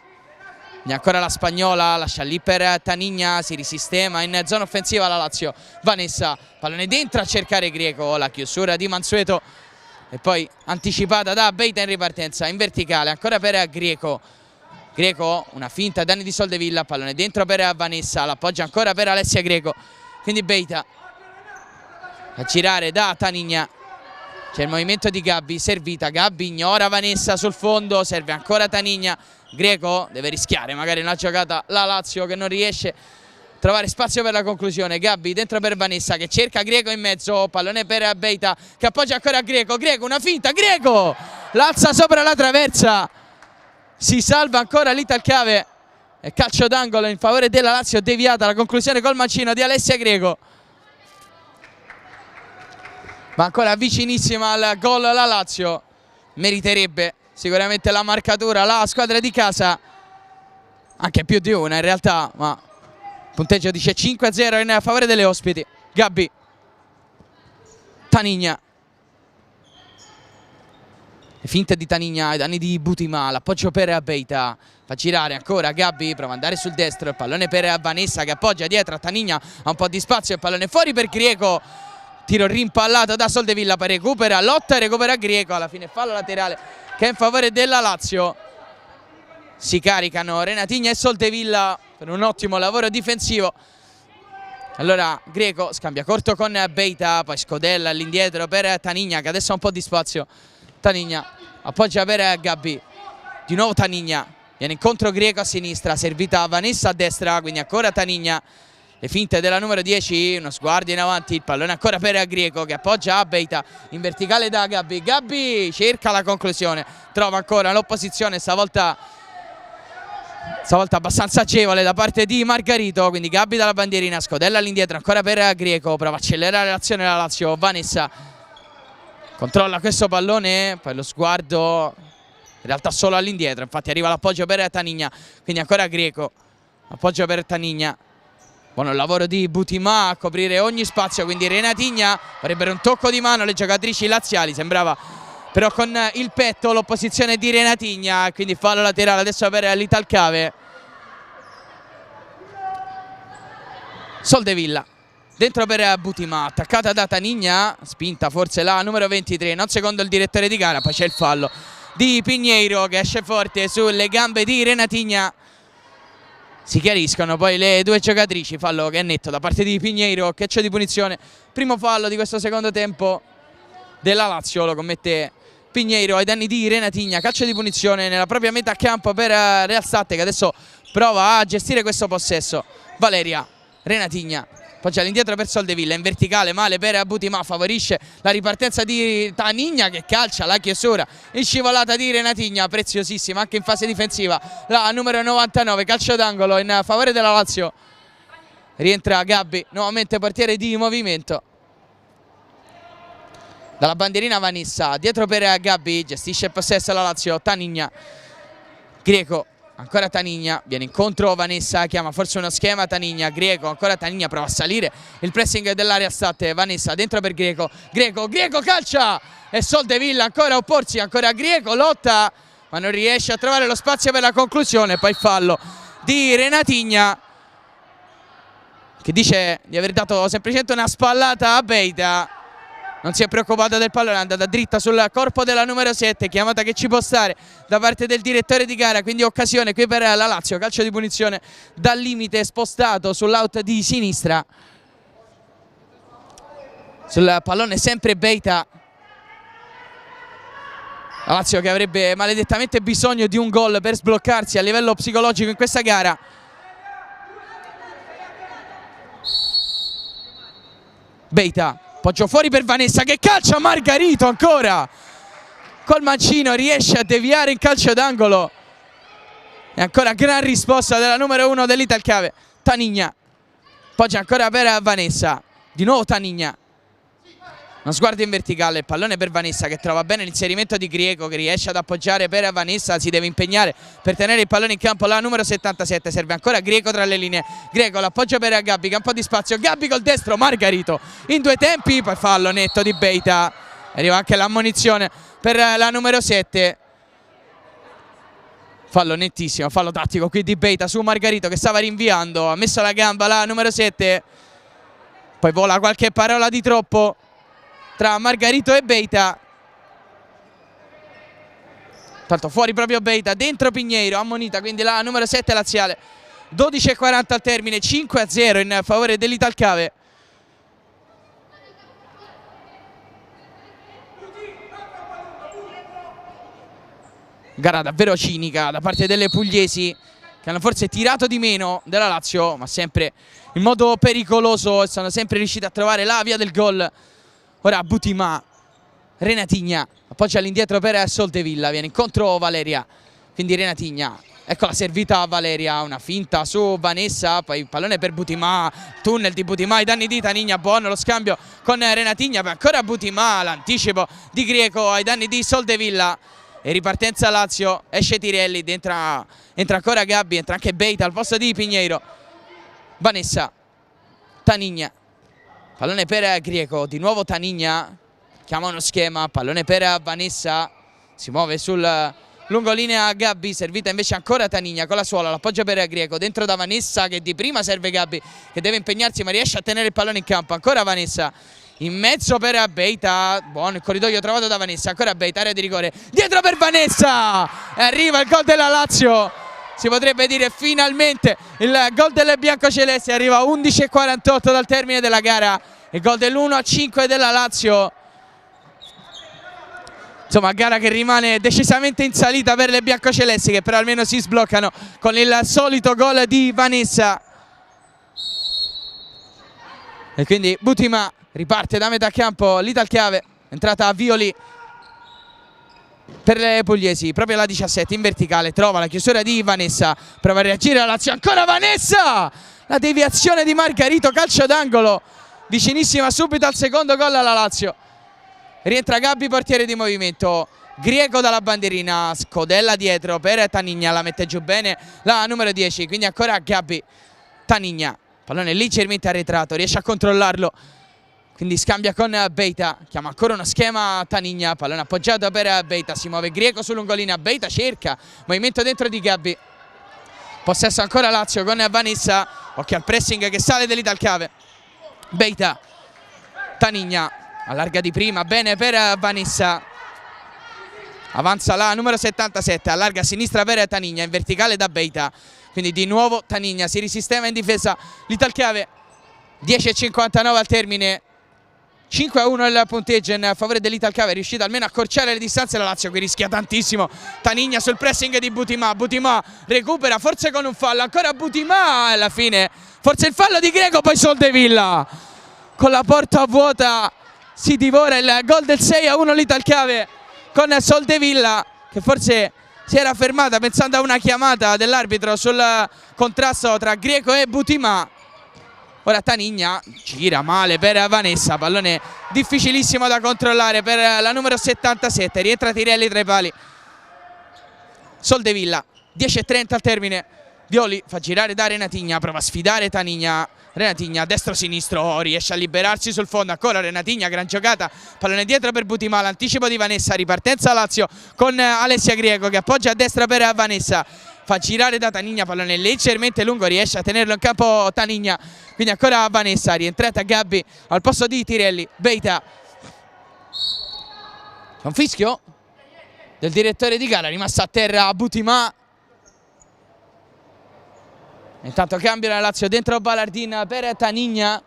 e ancora la spagnola, lascia lì per Tanigna, si risistema in zona offensiva la Lazio. Vanessa, pallone dentro a cercare Greco, la chiusura di Mansueto e poi anticipata da Beita in ripartenza, in verticale, ancora per Greco. Greco, una finta, danni di Soldevilla, pallone dentro per Vanessa, l'appoggia ancora per Alessia Greco, quindi Beita a girare da Tanigna. C'è il movimento di Gabbi, servita, Gabbi ignora Vanessa sul fondo, serve ancora Tanigna, Greco deve rischiare magari una giocata la Lazio che non riesce a trovare spazio per la conclusione. Gabbi dentro per Vanessa che cerca Greco in mezzo, pallone per Beita che appoggia ancora a Greco, Greco una finta, Greco l'alza sopra la traversa, si salva ancora l'Italcave e calcio d'angolo in favore della Lazio, deviata la conclusione col mancino di Alessia Greco. Ma ancora vicinissima al gol la Lazio, meriterebbe sicuramente la marcatura la squadra di casa, anche più di una in realtà, ma il punteggio dice 5-0 in favore delle ospiti. Gabbi, Tanigna, le finte di Tanigna ai danni di Butimà, l'appoggio per Beita, fa girare ancora Gabbi, prova ad andare sul destro, il pallone per Vanessa che appoggia dietro a Tanigna, ha un po' di spazio, il pallone fuori per Greco, tiro rimpallato da Soldevilla, poi recupera, lotta e recupera Greco, alla fine fallo laterale che è in favore della Lazio. Si caricano Renatigna e Soldevilla per un ottimo lavoro difensivo. Allora Greco scambia corto con Beita, poi scodella all'indietro per Tanigna che adesso ha un po' di spazio. Tanigna appoggia per Gabbi, di nuovo Tanigna, viene incontro Greco a sinistra, servita Vanessa a destra, quindi ancora Tanigna. Le finte della numero 10, uno sguardo in avanti, il pallone ancora per Greco che appoggia a Beita in verticale da Gabbi. Gabbi cerca la conclusione, trova ancora l'opposizione, stavolta abbastanza agevole da parte di Margarito, quindi Gabbi dalla bandierina, scodella all'indietro ancora per Greco, prova a accelerare l'azione della Lazio. Vanessa controlla questo pallone, poi lo sguardo in realtà solo all'indietro, infatti arriva l'appoggio per Tanigna, quindi ancora Greco, appoggio per Tanigna. Buono lavoro di Butimà a coprire ogni spazio, quindi Renatigna vorrebbero un tocco di mano le giocatrici laziali, sembrava però con il petto l'opposizione di Renatigna, quindi fallo laterale adesso per l'Italcave. Soldevilla dentro per Butimà, attaccata da Tanigna, spinta forse la numero 23, non secondo il direttore di gara, poi c'è il fallo di Pinheiro che esce forte sulle gambe di Renatigna. Si chiariscono poi le due giocatrici, fallo che è netto da parte di Pinheiro, calcio di punizione, primo fallo di questo secondo tempo della Lazio, lo commette Pinheiro ai danni di Renatigna, calcio di punizione nella propria metà campo per Real State, che adesso prova a gestire questo possesso. Valeria, Renatigna, poggia all'indietro per Soldevilla, in verticale male per Butimà, favorisce la ripartenza di Tanigna che calcia la chiusura in scivolata di Renatigna, preziosissima anche in fase difensiva, la numero 99, calcio d'angolo in favore della Lazio. Rientra Gabbi, nuovamente portiere di movimento. Dalla bandierina Vanessa, dietro per Gabbi, gestisce il possesso la Lazio, Tanigna, Greco, ancora Tanigna, viene incontro Vanessa, chiama forse uno schema Tanigna, Greco, ancora Tanigna, prova a salire il pressing dell'area State, Vanessa dentro per Greco, Greco calcia e Soldevilla ancora a opporsi, ancora Greco, lotta ma non riesce a trovare lo spazio per la conclusione, poi fallo di Renatigna che dice di aver dato semplicemente una spallata a Beita. Non si è preoccupato del pallone, è andata dritta sul corpo della numero 7, chiamata che ci può stare da parte del direttore di gara, quindi occasione qui per la Lazio, calcio di punizione dal limite spostato sull'out di sinistra. Sul pallone sempre Beita. La Lazio che avrebbe maledettamente bisogno di un gol per sbloccarsi a livello psicologico in questa gara. Beita. Poggio fuori per Vanessa che calcia Margarito ancora. Col mancino riesce a deviare in calcio d'angolo. E ancora gran risposta della numero 1 dell'Italcave. Tanigna. Poggia ancora per Vanessa. Di nuovo Tanigna. Uno sguardo in verticale, il pallone per Vanessa che trova bene l'inserimento di Greco che riesce ad appoggiare per Vanessa, si deve impegnare per tenere il pallone in campo la numero 77, serve ancora Greco tra le linee, Greco l'appoggio per Gabbi che ha un po' di spazio, Gabbi col destro, Margarito in due tempi, poi fallo netto di Beita, arriva anche l'ammonizione per la numero 7, fallo nettissimo, fallo tattico qui di Beita su Margarito che stava rinviando, ha messo la gamba la numero 7, poi vola qualche parola di troppo tra Margarito e Beita. Tanto fuori proprio Beita, dentro Pinheiro, ammonita quindi la numero 7 laziale. 12:40 al termine, 5-0 in favore dell'Italcave. Gara davvero cinica da parte delle pugliesi che hanno forse tirato di meno della Lazio, ma sempre in modo pericoloso e sono sempre riusciti a trovare la via del gol. Ora Butimà, Renatigna, appoggia all'indietro per Soldevilla, viene incontro Valeria, quindi Renatigna, ecco la servita a Valeria, una finta su Vanessa, poi il pallone per Butimà, tunnel di Butimà, ai danni di Tanigna, buono lo scambio con Renatigna, poi ancora Butimà, l'anticipo di Greco ai danni di Soldevilla e ripartenza Lazio, esce Tirelli, entra ancora Gabbi, entra anche Beita al posto di Pinheiro, Vanessa, Tanigna. Pallone per Greco, di nuovo Tanigna, chiama uno schema, pallone per Vanessa, si muove sul lungolinea Gabbi, servita invece ancora Tanigna con la suola, l'appoggio per Greco, dentro da Vanessa che di prima serve Gabbi che deve impegnarsi ma riesce a tenere il pallone in campo, ancora Vanessa, in mezzo per Beita, buono il corridoio trovato da Vanessa, ancora Beita, area di rigore, dietro per Vanessa e arriva il gol della Lazio. Si potrebbe dire finalmente il gol delle biancocelesti, arriva a 11:48 dal termine della gara, il gol dell'1-5 della Lazio. Insomma, gara che rimane decisamente in salita per le biancocelesti che però almeno si sbloccano con il solito gol di Vanessa. E quindi Butimà riparte da metà campo l'Italcave, entrata a Violi per le pugliesi, proprio la 17 in verticale, trova la chiusura di Vanessa, prova a reagire la Lazio, ancora Vanessa, la deviazione di Margarito, calcio d'angolo, vicinissima subito al secondo gol alla Lazio. Rientra Gabbi, portiere di movimento, Greco dalla bandierina, scodella dietro per Tanigna, la mette giù bene la numero 10, quindi ancora Gabbi, Tanigna, pallone leggermente arretrato, riesce a controllarlo. Quindi scambia con Beita, chiama ancora uno schema Tanigna, pallone appoggiato per Beita, si muove Greco su lungolinea, Beita cerca, movimento dentro di Gabbi, possesso ancora Lazio con Vanessa, occhio al pressing che sale dell'Italcave, Beita, Tanigna, allarga di prima, bene per Vanessa, avanza la numero 77, allarga a sinistra per Tanigna, in verticale da Beita, quindi di nuovo Tanigna, si risistema in difesa l'Italcave, 10:59 al termine, 5-1 il punteggio in favore dell'Italcave, è riuscita almeno a accorciare le distanze. La Lazio qui rischia tantissimo. Tanigna sul pressing di Butimà, Butimà recupera forse con un fallo, ancora Butimà, alla fine forse il fallo di Greco, poi Soldevilla con la porta vuota si divora il gol del 6-1 l'Italcave con Soldevilla che forse si era fermata pensando a una chiamata dell'arbitro sul contrasto tra Greco e Butimà. Ora Tanigna gira male per Vanessa, pallone difficilissimo da controllare per la numero 77, rientra Tirelli tra i pali. Soldevilla, 10:30 al termine, Violi fa girare da Renatigna, prova a sfidare Tanigna, Renatigna destro-sinistro, riesce a liberarsi sul fondo, ancora Renatigna, gran giocata, pallone dietro per Butimà, l'anticipo di Vanessa, ripartenza Lazio con Alessia Greco che appoggia a destra per Vanessa. Fa girare da Tanigna, pallone leggermente lungo, riesce a tenerlo in campo Tanigna, quindi ancora Vanessa, rientrata Gabbi al posto di Tirelli, Beita. Un fischio del direttore di gara, rimasta a terra Butimà. Intanto cambia la Lazio, dentro Ballardin per Tanigna.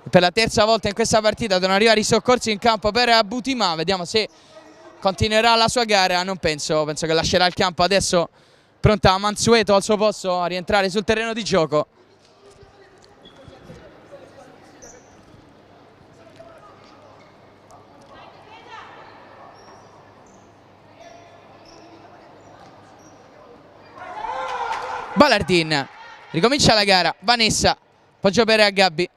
Per la terza volta in questa partita devono arrivare i soccorsi in campo per Butimà, vediamo se continuerà la sua gara, non penso che lascerà il campo adesso. Pronta Mansueto al suo posto a rientrare sul terreno di gioco. Ballardin, ricomincia la gara, Vanessa, poggio per Gabbi,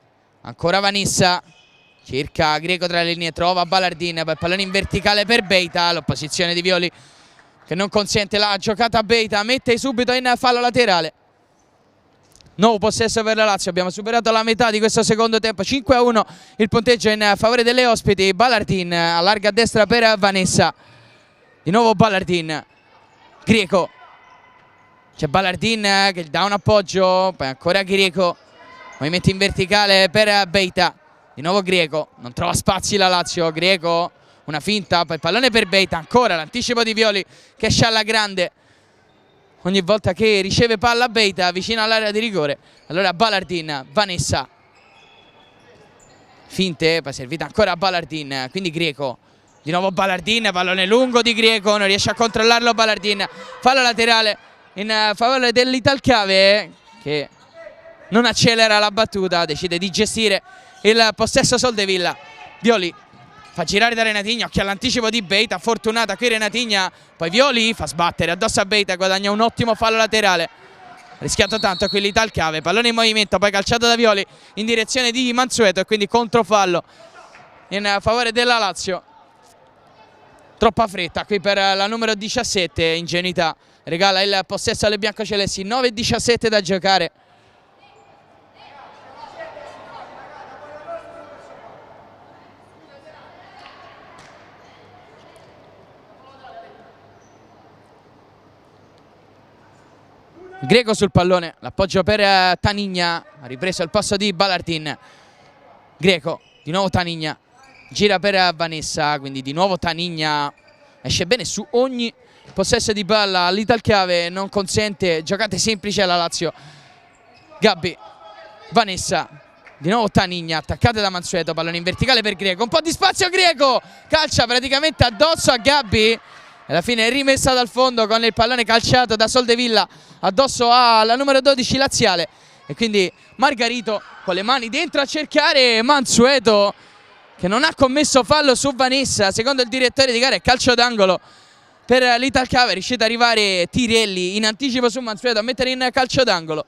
ancora Vanessa, cerca Greco tra le linee, trova Ballardin, poi pallone in verticale per Beita, l'opposizione di Violi che non consente la giocata a Beita, mette subito in fallo laterale. Nuovo possesso per la Lazio, abbiamo superato la metà di questo secondo tempo, 5-1 il punteggio in favore delle ospiti. Ballardin allarga a destra per Vanessa, di nuovo Ballardin, Greco, c'è Ballardin che dà un appoggio, poi ancora Greco, movimento in verticale per Beita, di nuovo Greco, non trova spazi la Lazio, Greco, una finta, poi pallone per Beita, ancora l'anticipo di Violi che esce alla grande ogni volta che riceve palla Beita vicino all'area di rigore. Allora Ballardin, Vanessa, finte, poi servita ancora a Ballardin, quindi Greco, di nuovo Ballardin, pallone lungo di Greco, non riesce a controllarlo Ballardin, fallo laterale in favore dell'Italcave che non accelera la battuta, decide di gestire il possesso Soldevilla. Violi fa girare da Renatigna, occhio all'anticipo di Beita, fortunata qui Renatigna, poi Violi fa sbattere addosso a Beita, guadagna un ottimo fallo laterale. Rischiato tanto qui l'Italcave, pallone in movimento, poi calciato da Violi in direzione di Mansueto e quindi controfallo in favore della Lazio. Troppa fretta qui per la numero 17, ingenuità, regala il possesso alle biancocelesti, 9:17 da giocare. Greco sul pallone, l'appoggio per Tanigna, ha ripreso il passo di Ballardin. Greco, di nuovo Tanigna, gira per Vanessa, quindi di nuovo Tanigna, esce bene su ogni possesso di palla, l'Italcave non consente giocate semplici alla Lazio. Gabbi, Vanessa, di nuovo Tanigna, attaccata da Mansueto, pallone in verticale per Greco, un po' di spazio Greco, calcia praticamente addosso a Gabbi. Alla fine è rimessa dal fondo con il pallone calciato da Soldevilla addosso alla numero 12 laziale. E quindi Margarito con le mani dentro a cercare Mansueto che non ha commesso fallo su Vanessa. Secondo il direttore di gara è calcio d'angolo per l'Italcave. È riuscito ad arrivare Tirelli in anticipo su Mansueto a mettere in calcio d'angolo.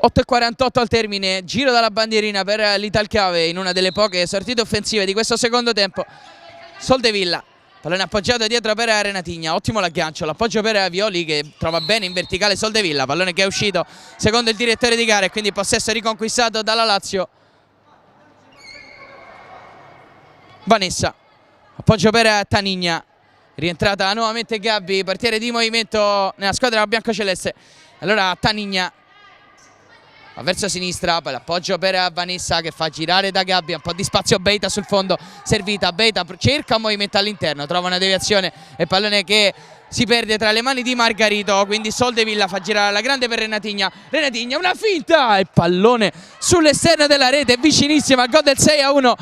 (8:48 al termine, giro dalla bandierina per l'Italcave in una delle poche sortite offensive di questo secondo tempo. Soldevilla, pallone appoggiato dietro per Renatigna, ottimo l'aggancio, l'appoggio per Violi che trova bene in verticale Soldevilla, pallone che è uscito secondo il direttore di gara e quindi possesso riconquistato dalla Lazio. Vanessa, appoggio per Tanigna, rientrata nuovamente Gabbi, portiere di movimento nella squadra biancoceleste. Allora Tanigna verso sinistra, poi l'appoggio per Vanessa che fa girare da Gabbi, un po' di spazio Beita sul fondo, servita, Beita cerca un movimento all'interno, trova una deviazione e pallone che si perde tra le mani di Margarito, quindi Soldevilla fa girare alla grande per Renatigna. Renatigna, una finta e pallone sull'esterno della rete, vicinissima al gol del 6-1.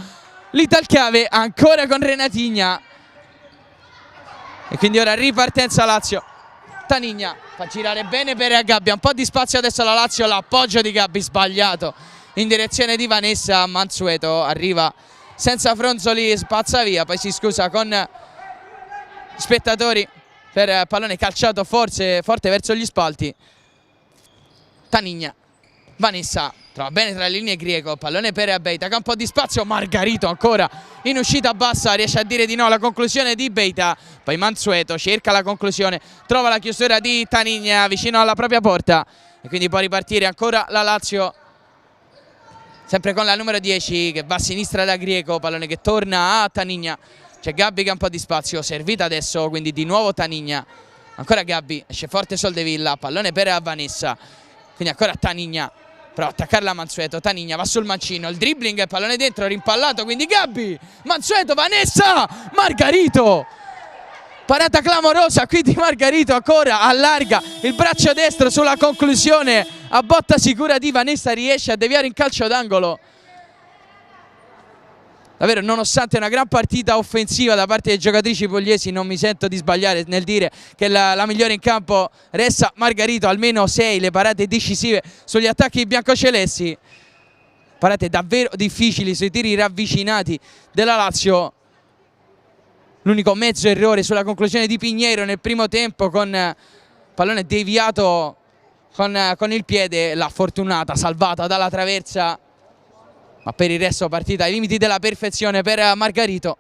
L'Italcave ancora con Renatigna e quindi ora ripartenza Lazio. Tanigna fa girare bene per Gabbi, un po' di spazio adesso la Lazio, l'appoggio di Gabbi sbagliato in direzione di Vanessa. Mansueto arriva senza fronzoli, spazza via, poi si scusa con spettatori per pallone calciato forte verso gli spalti. Tanigna, Vanessa trova bene tra le linee Greco, pallone per Beita che ha un po' di spazio, Margarito ancora in uscita bassa, riesce a dire di no alla conclusione di Beita, poi Mansueto cerca la conclusione, trova la chiusura di Tanigna vicino alla propria porta e quindi può ripartire ancora la Lazio, sempre con la numero 10 che va a sinistra da Greco, pallone che torna a Tanigna. C'è Gabbi che ha un po' di spazio, servita adesso, quindi di nuovo Tanigna. Ancora Gabbi, esce forte Soldevilla, pallone per Vanessa. Quindi ancora Tanigna, prova a attaccarla Mansueto. Tanigna va sul mancino, il dribbling, pallone dentro, rimpallato, quindi Gabbi, Mansueto, Vanessa, Margarito. Parata clamorosa qui di Margarito, ancora allarga il braccio destro sulla conclusione. A botta sicura di Vanessa riesce a deviare in calcio d'angolo. Davvero, nonostante una gran partita offensiva da parte delle giocatrici pugliesi, non mi sento di sbagliare nel dire che la migliore in campo resta Margarito, almeno 6 le parate decisive sugli attacchi biancocelesti. Parate davvero difficili sui tiri ravvicinati della Lazio. L'unico mezzo errore sulla conclusione di Pignero nel primo tempo con pallone deviato con il piede, la fortunata salvata dalla traversa. Ma per il resto partita ai limiti della perfezione per Margarito.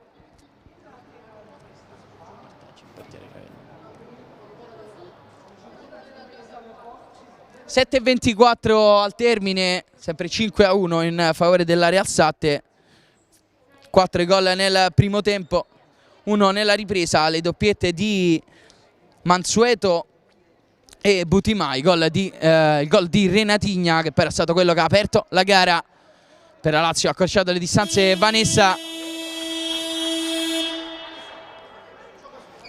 (7:24) al termine, sempre 5-1 in favore della Real Satte. 4 gol nel primo tempo, 1 nella ripresa, le doppiette di Mansueto e Butimai, il gol di Renatigna che però è stato quello che ha aperto la gara. Per la Lazio ha accorciato le distanze Vanessa.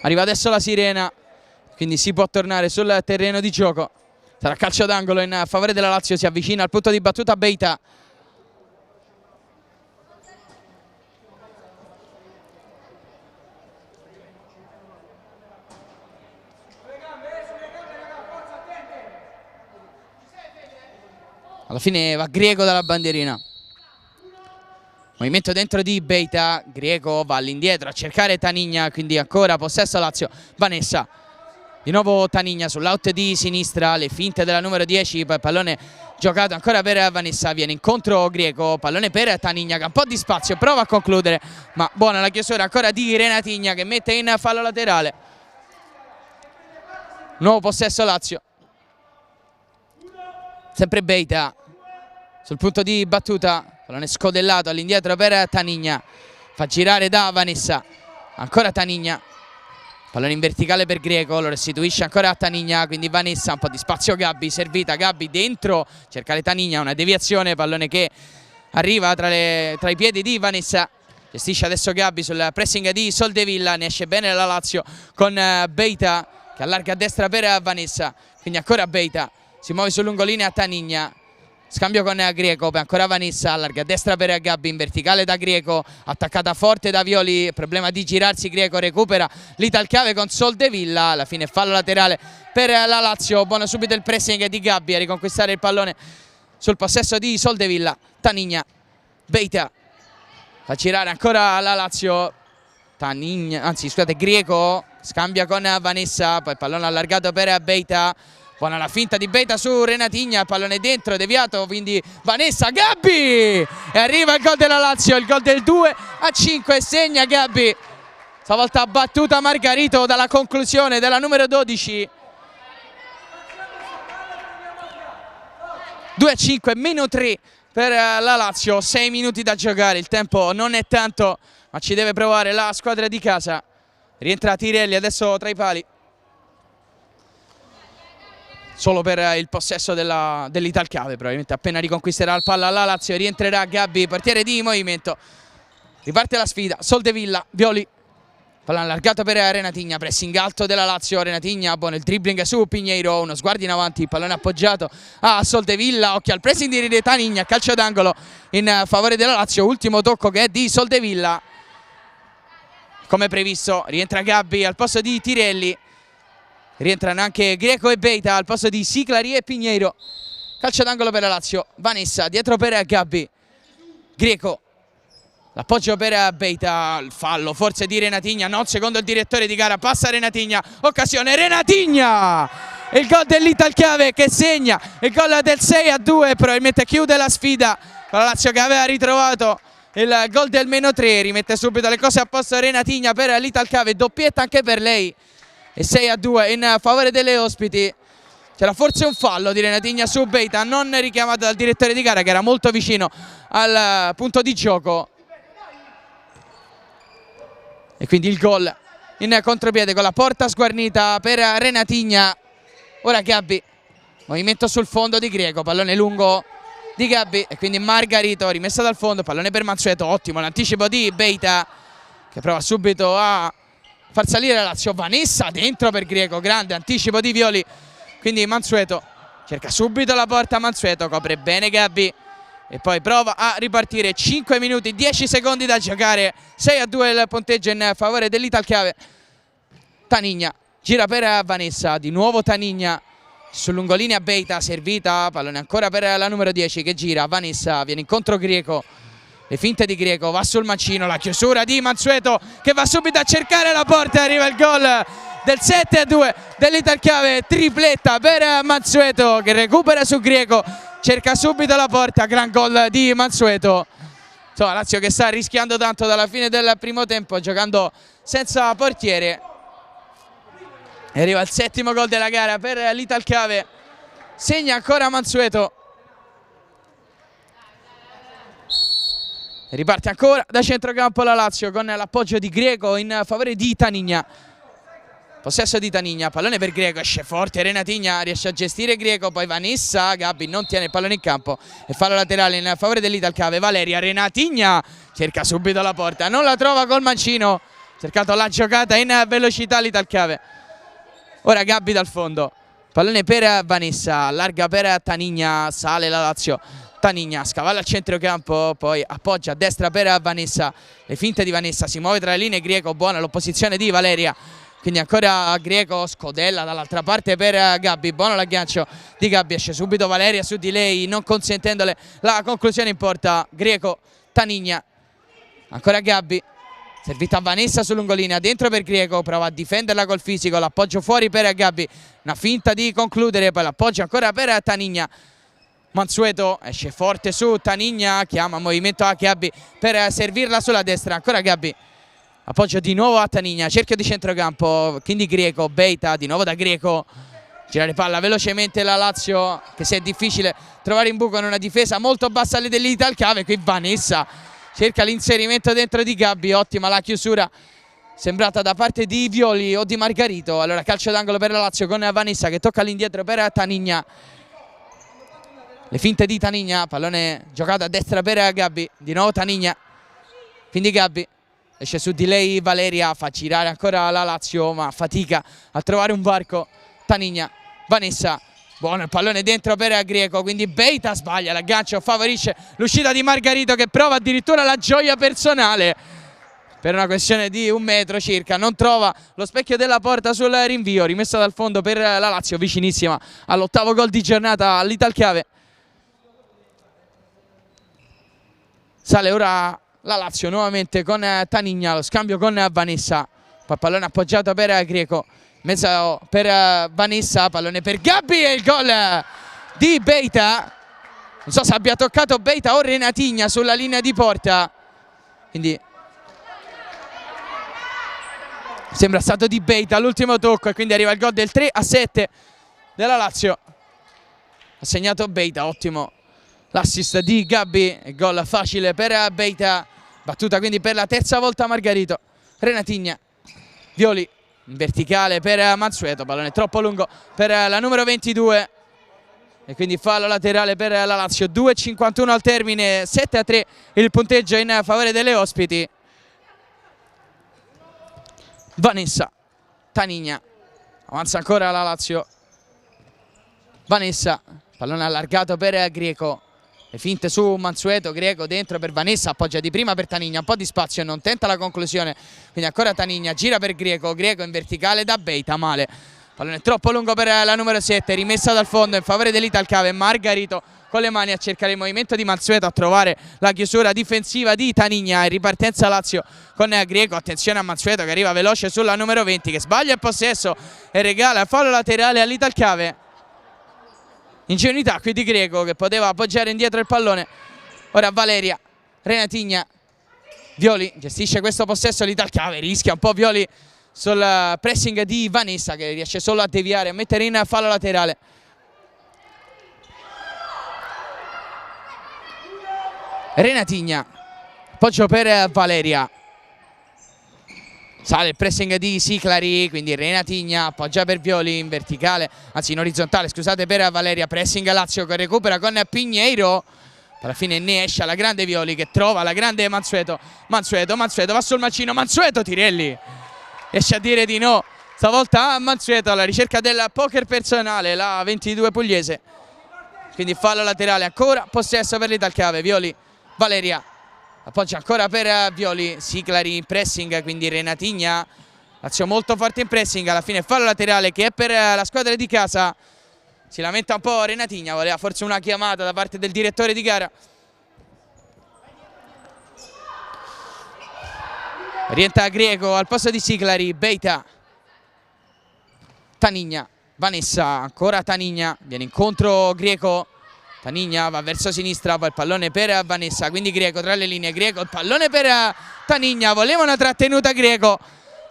Arriva adesso la sirena, quindi si può tornare sul terreno di gioco. Sarà calcio d'angolo in favore della Lazio, si avvicina al punto di battuta Beita. Alla fine va Greco dalla bandierina. Movimento dentro di Beita, Greco va all'indietro a cercare Tanigna, quindi ancora possesso Lazio. Vanessa, di nuovo Tanigna sull'out di sinistra, le finte della numero 10, poi pallone giocato ancora per Vanessa, viene incontro Greco, pallone per Tanigna che ha un po' di spazio, prova a concludere, ma buona la chiusura ancora di Renatigna che mette in fallo laterale. Nuovo possesso Lazio. Sempre Beita sul punto di battuta, pallone scodellato all'indietro per Tanigna, fa girare da Vanessa, ancora Tanigna, pallone in verticale per Greco, lo restituisce ancora a Tanigna, quindi Vanessa, un po' di spazio Gabbi, servita Gabbi dentro, cercare Tanigna, una deviazione, pallone che arriva tra i piedi di Vanessa, gestisce adesso Gabbi sul pressing di Soldevilla, ne esce bene la Lazio con Beita che allarga a destra per Vanessa, quindi ancora Beita, si muove sul lungolinea a Tanigna. Scambio con Greco, poi ancora Vanessa, allarga a destra per Gabbi, in verticale da Greco, attaccata forte da Violi, problema di girarsi, Greco recupera l'Italcave con Soldevilla, alla fine fallo laterale per la Lazio, buono subito il pressing di Gabbi a riconquistare il pallone sul possesso di Soldevilla. Tanigna, Beita, fa girare ancora la Lazio, Greco, scambia con Vanessa, poi pallone allargato per Beita. Buona la finta di Beita su Renatigna, pallone dentro, deviato, quindi Vanessa, Gabbi! E arriva il gol della Lazio, il gol del 2-5, segna Gabbi. Stavolta battuta Margarito dalla conclusione della numero 12. 2-5, meno 3 per la Lazio, 6 minuti da giocare, il tempo non è tanto, ma ci deve provare la squadra di casa. Rientra Tirelli adesso tra i pali. Solo per il possesso dell'Italcave, probabilmente appena riconquisterà il palla la Lazio, rientrerà Gabbi, portiere di movimento. Riparte la sfida, Soldevilla, Violi, Pallone allargato per Renatigna, pressing alto della Lazio, Renatigna, buono il dribbling su Pinheiro, uno sguardo in avanti, pallone appoggiato a Soldevilla, occhio al pressing di Tanigna, calcio d'angolo in favore della Lazio, ultimo tocco che è di Soldevilla. Come previsto rientra Gabbi al posto di Tirelli, rientrano anche Greco e Beita al posto di Siclari e Pinheiro. Calcio d'angolo per la Lazio, Vanessa dietro per Gabbi, Greco. L'appoggio per Beita, il fallo forse di Renatigna, no, secondo il direttore di gara, passa Renatigna, occasione Renatigna! Il gol dell'Italchiave che segna, il gol del 6-2, probabilmente chiude la sfida con la Lazio che aveva ritrovato il gol del -3, rimette subito le cose a posto Renatigna per l'Italchiave, doppietta anche per lei e 6-2 in favore delle ospiti. C'era forse un fallo di Renatigna su Beita, non richiamato dal direttore di gara che era molto vicino al punto di gioco. E quindi il gol in contropiede con la porta sguarnita per Renatigna. Ora Gabbi, movimento sul fondo di Greco, pallone lungo di Gabbi e quindi Margarito, rimessa dal fondo, pallone per Mansueto, ottimo l'anticipo di Beita che prova subito a far salire la Lazio. Vanessa dentro per Greco, grande anticipo di Violi, quindi Mansueto cerca subito la porta, Mansueto copre bene Gabbi e poi prova a ripartire. 5 minuti 10 secondi da giocare, 6-2 il punteggio in favore dell'Italchiave. Tanigna gira per Vanessa, di nuovo Tanigna sul lungolinea, Beita servita, pallone ancora per la numero 10 che gira, Vanessa viene incontro Greco, le finte di Greco, va sul mancino, la chiusura di Mansueto che va subito a cercare la porta, arriva il gol del 7-2 dell'Italchiave, tripletta per Mansueto che recupera su Greco, cerca subito la porta, gran gol di Mansueto. Insomma, Lazio che sta rischiando tanto dalla fine del primo tempo, giocando senza portiere. E arriva il settimo gol della gara per l'Italchiave, segna ancora Mansueto. E riparte ancora da centrocampo la Lazio con l'appoggio di Greco in favore di Tanigna. Possesso di Tanigna, pallone per Greco, esce forte Renatigna, riesce a gestire Greco, poi Vanessa, Gabbi non tiene il pallone in campo e fallo laterale in favore dell'Italchiave. Valeria, Renatigna cerca subito la porta, non la trova col mancino, cercato la giocata in velocità l'Italchiave. Ora Gabbi dal fondo, pallone per Vanessa, allarga per Tanigna, sale la Lazio. Tanigna scavalla al centrocampo, poi appoggia a destra per Vanessa, le finte di Vanessa, si muove tra le linee Greco, buona l'opposizione di Valeria. Quindi ancora Greco, scodella dall'altra parte per Gabbi, buono l'aggancio di Gabbi, esce subito Valeria su di lei, non consentendole la conclusione in porta. Greco, Tanigna, ancora Gabbi, servita a Vanessa su lungolinea, dentro per Greco, prova a difenderla col fisico, l'appoggio fuori per Gabbi, una finta di concludere, poi l'appoggio ancora per Tanigna. Mansueto esce forte su Tanigna, chiama movimento a Gabbi per servirla sulla destra, ancora Gabbi. Appoggio di nuovo a Tanigna, cerchio di centrocampo, quindi Greco, Beita, di nuovo da Greco, girare palla velocemente la Lazio che se è difficile trovare in buco in una difesa molto bassa dell'Italchiave. Qui Vanessa cerca l'inserimento dentro di Gabbi, ottima la chiusura sembrata da parte di Violi o di Margarito. Allora calcio d'angolo per la Lazio con Vanessa che tocca all'indietro per Tanigna, le finte di Tanigna, pallone giocato a destra per Gabbi, di nuovo Tanigna, quindi Gabbi. Esce su di lei Valeria, fa girare ancora la Lazio ma fatica a trovare un varco. Tanigna, Vanessa, buono il pallone dentro per Greco, quindi Beita sbaglia l'aggancio, favorisce l'uscita di Margarito che prova addirittura la gioia personale per una questione di 1 metro circa, non trova lo specchio della porta sul rinvio, rimessa dal fondo per la Lazio, vicinissima all'8° gol di giornata all'Italchiave. Sale ora la Lazio nuovamente con Tanigna, lo scambio con Vanessa, poi pallone appoggiato per Greco, mezzo per Vanessa, pallone per Gabbi e il gol di Beita. Non so se abbia toccato Beita o Renatigna sulla linea di porta, quindi sembra stato di Beita l'ultimo tocco e quindi arriva il gol del 3-7 della Lazio. Ha segnato Beita, ottimo l'assist di Gabbi, gol facile per Beita. Battuta quindi per la terza volta Margarito. Renatigna, Violi in verticale per Mansueto, pallone troppo lungo per la numero 22 e quindi fallo laterale per la Lazio. 2:51 al termine, 7-3 il punteggio in favore delle ospiti. Vanessa, Tanigna, avanza ancora la Lazio, Vanessa, pallone allargato per Greco, le finte su Mansueto, Greco dentro per Vanessa, appoggia di prima per Tanigna, un po' di spazio e non tenta la conclusione, quindi ancora Tanigna, gira per Greco, Greco in verticale da Beita, male, pallone troppo lungo per la numero 7, rimessa dal fondo in favore dell'Italcave, Margarito con le mani a cercare il movimento di Mansueto, a trovare la chiusura difensiva di Tanigna, in ripartenza Lazio con Greco, attenzione a Mansueto che arriva veloce sulla numero 20 che sbaglia il possesso e regala fallo laterale all'Italcave. Ingenuità qui di Greco che poteva appoggiare indietro il pallone. Ora Valeria, Renatigna, Violi gestisce questo possesso, l'Italcave rischia un po' Violi sul pressing di Vanessa che riesce solo a deviare, a mettere in fallo laterale. Renatigna, appoggio per Valeria, sale il pressing di Siclari, quindi Renatigna appoggia per Violi in verticale, anzi in orizzontale, scusate, per Valeria, pressing Lazio che recupera con Pinheiro, alla fine ne esce alla grande Violi che trova la grande Mansueto, Mansueto va sul mancino, Mansueto, Tirelli riesce a dire di no, stavolta a Mansueto alla ricerca del poker personale, la 22 pugliese, quindi fallo laterale, ancora possesso per l'Italcave, Violi, Valeria, appoggia ancora per Violi, Siclari in pressing, quindi Renatigna, Lazio molto forte in pressing, alla fine fallo laterale che è per la squadra di casa, si lamenta un po' Renatigna, voleva forse una chiamata da parte del direttore di gara. Rientra Greco al posto di Siclari, Beita, Tanigna, Vanessa, ancora Tanigna, viene incontro Greco, Tanigna va verso sinistra, poi il pallone per Vanessa, quindi Greco tra le linee, Greco, il pallone per Tanigna, voleva una trattenuta Greco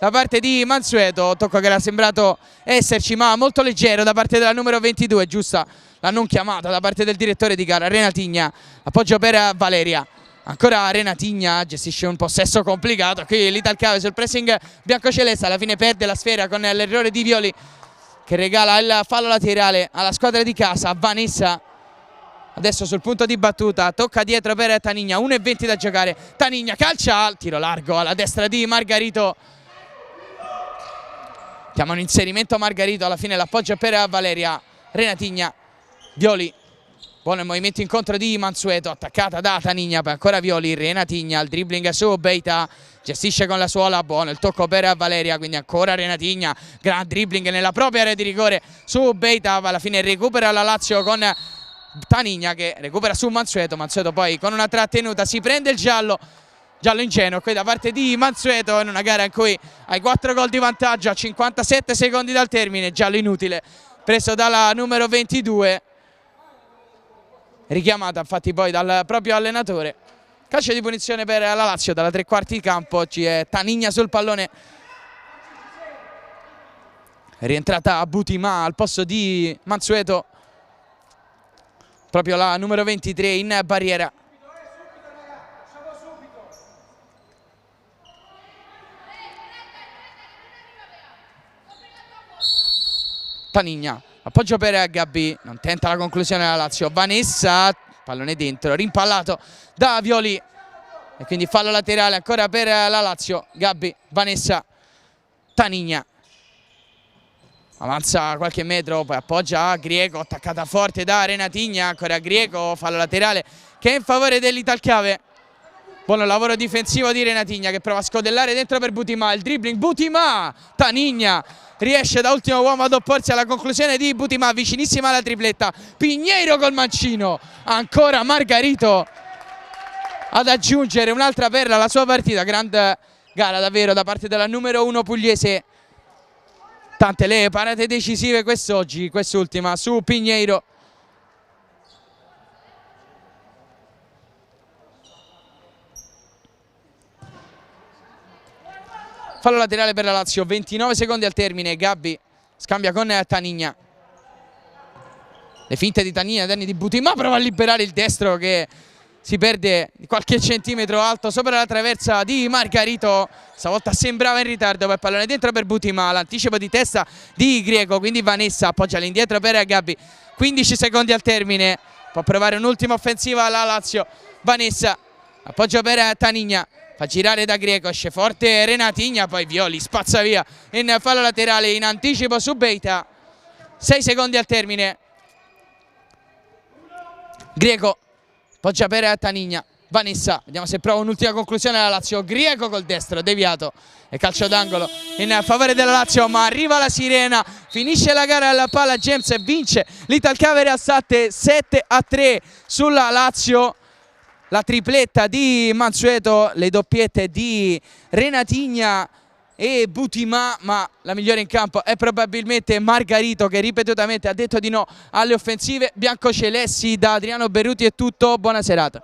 da parte di Mansueto, tocco che era sembrato esserci ma molto leggero da parte della numero 22, giusta la non chiamata da parte del direttore di gara. Renatigna, appoggio per Valeria, ancora Renatigna, gestisce un possesso complicato, qui l'Italcave sul pressing biancoceleste, alla fine perde la sfera con l'errore di Violi che regala il fallo laterale alla squadra di casa. Vanessa adesso sul punto di battuta, tocca dietro per Tanigna, 1:20 da giocare, Tanigna calcia al tiro largo alla destra di Margarito, chiamano inserimento Margarito, alla fine l'appoggio per Valeria, Renatigna, Violi, buono il movimento incontro di Mansueto, attaccata da Tanigna, poi ancora Violi, Renatigna, il dribbling su Beita, gestisce con la suola, buono il tocco per Valeria, quindi ancora Renatigna, gran dribbling nella propria area di rigore su Beita, alla fine recupera la Lazio con Tanigna che recupera su Mansueto, Mansueto poi con una trattenuta si prende il giallo ingenuo qui da parte di Mansueto in una gara in cui hai 4 gol di vantaggio a 57 secondi dal termine, giallo inutile preso dalla numero 22, richiamata infatti poi dal proprio allenatore. Calcio di punizione per la Lazio dalla 3/4 di campo, oggi è Tanigna sul pallone, rientrata a Butimà al posto di Mansueto, proprio la numero 23 in barriera. Tanigna, appoggio per Gabbi, non tenta la conclusione della Lazio, Vanessa, pallone dentro, rimpallato da Violi e quindi fallo laterale ancora per la Lazio. Gabbi, Vanessa, Tanigna, avanza qualche metro, poi appoggia a Greco, attaccata forte da Renatigna, ancora Greco, fallo laterale che è in favore dell'Italcave. Buono lavoro difensivo di Renatigna che prova a scodellare dentro per Butimà, il dribbling, Butimà, Tanigna riesce da ultimo uomo ad opporsi alla conclusione di Butimà, vicinissima alla tripletta, Pinheiro col mancino, ancora Margarito ad aggiungere un'altra perla alla sua partita. Grande gara davvero da parte della numero 1 pugliese, tante le parate decisive quest'oggi, quest'ultima su Pinheiro. Fallo laterale per la Lazio, 29 secondi al termine, Gabbi scambia con Tanigna. Le finte di Tanigna, danni di Butimà, prova a liberare il destro che si perde di qualche centimetro alto sopra la traversa di Margarito, stavolta sembrava in ritardo, poi pallone dentro per Butimà, l'anticipo di testa di Greco, quindi Vanessa appoggia all'indietro per Gabbi, 15 secondi al termine, può provare un'ultima offensiva alla Lazio, Vanessa, appoggio per Tanigna, fa girare da Greco, esce forte Renatigna, poi Violi spazza via in fallo laterale in anticipo su Beita. 6 secondi al termine. Greco poggia per Tanigna. Vanessa, vediamo se prova un'ultima conclusione la Lazio. Greco col destro, deviato e calcio d'angolo in favore della Lazio, ma arriva la sirena, finisce la gara alla Pala Gems e vince l'Italcave Real State 7-3 sulla Lazio. La tripletta di Mansueto, le doppiette di Renatigna e Butimà, ma la migliore in campo è probabilmente Margarito, che ripetutamente ha detto di no alle offensive biancocelesti. Da Adriano Berruti è tutto, buona serata.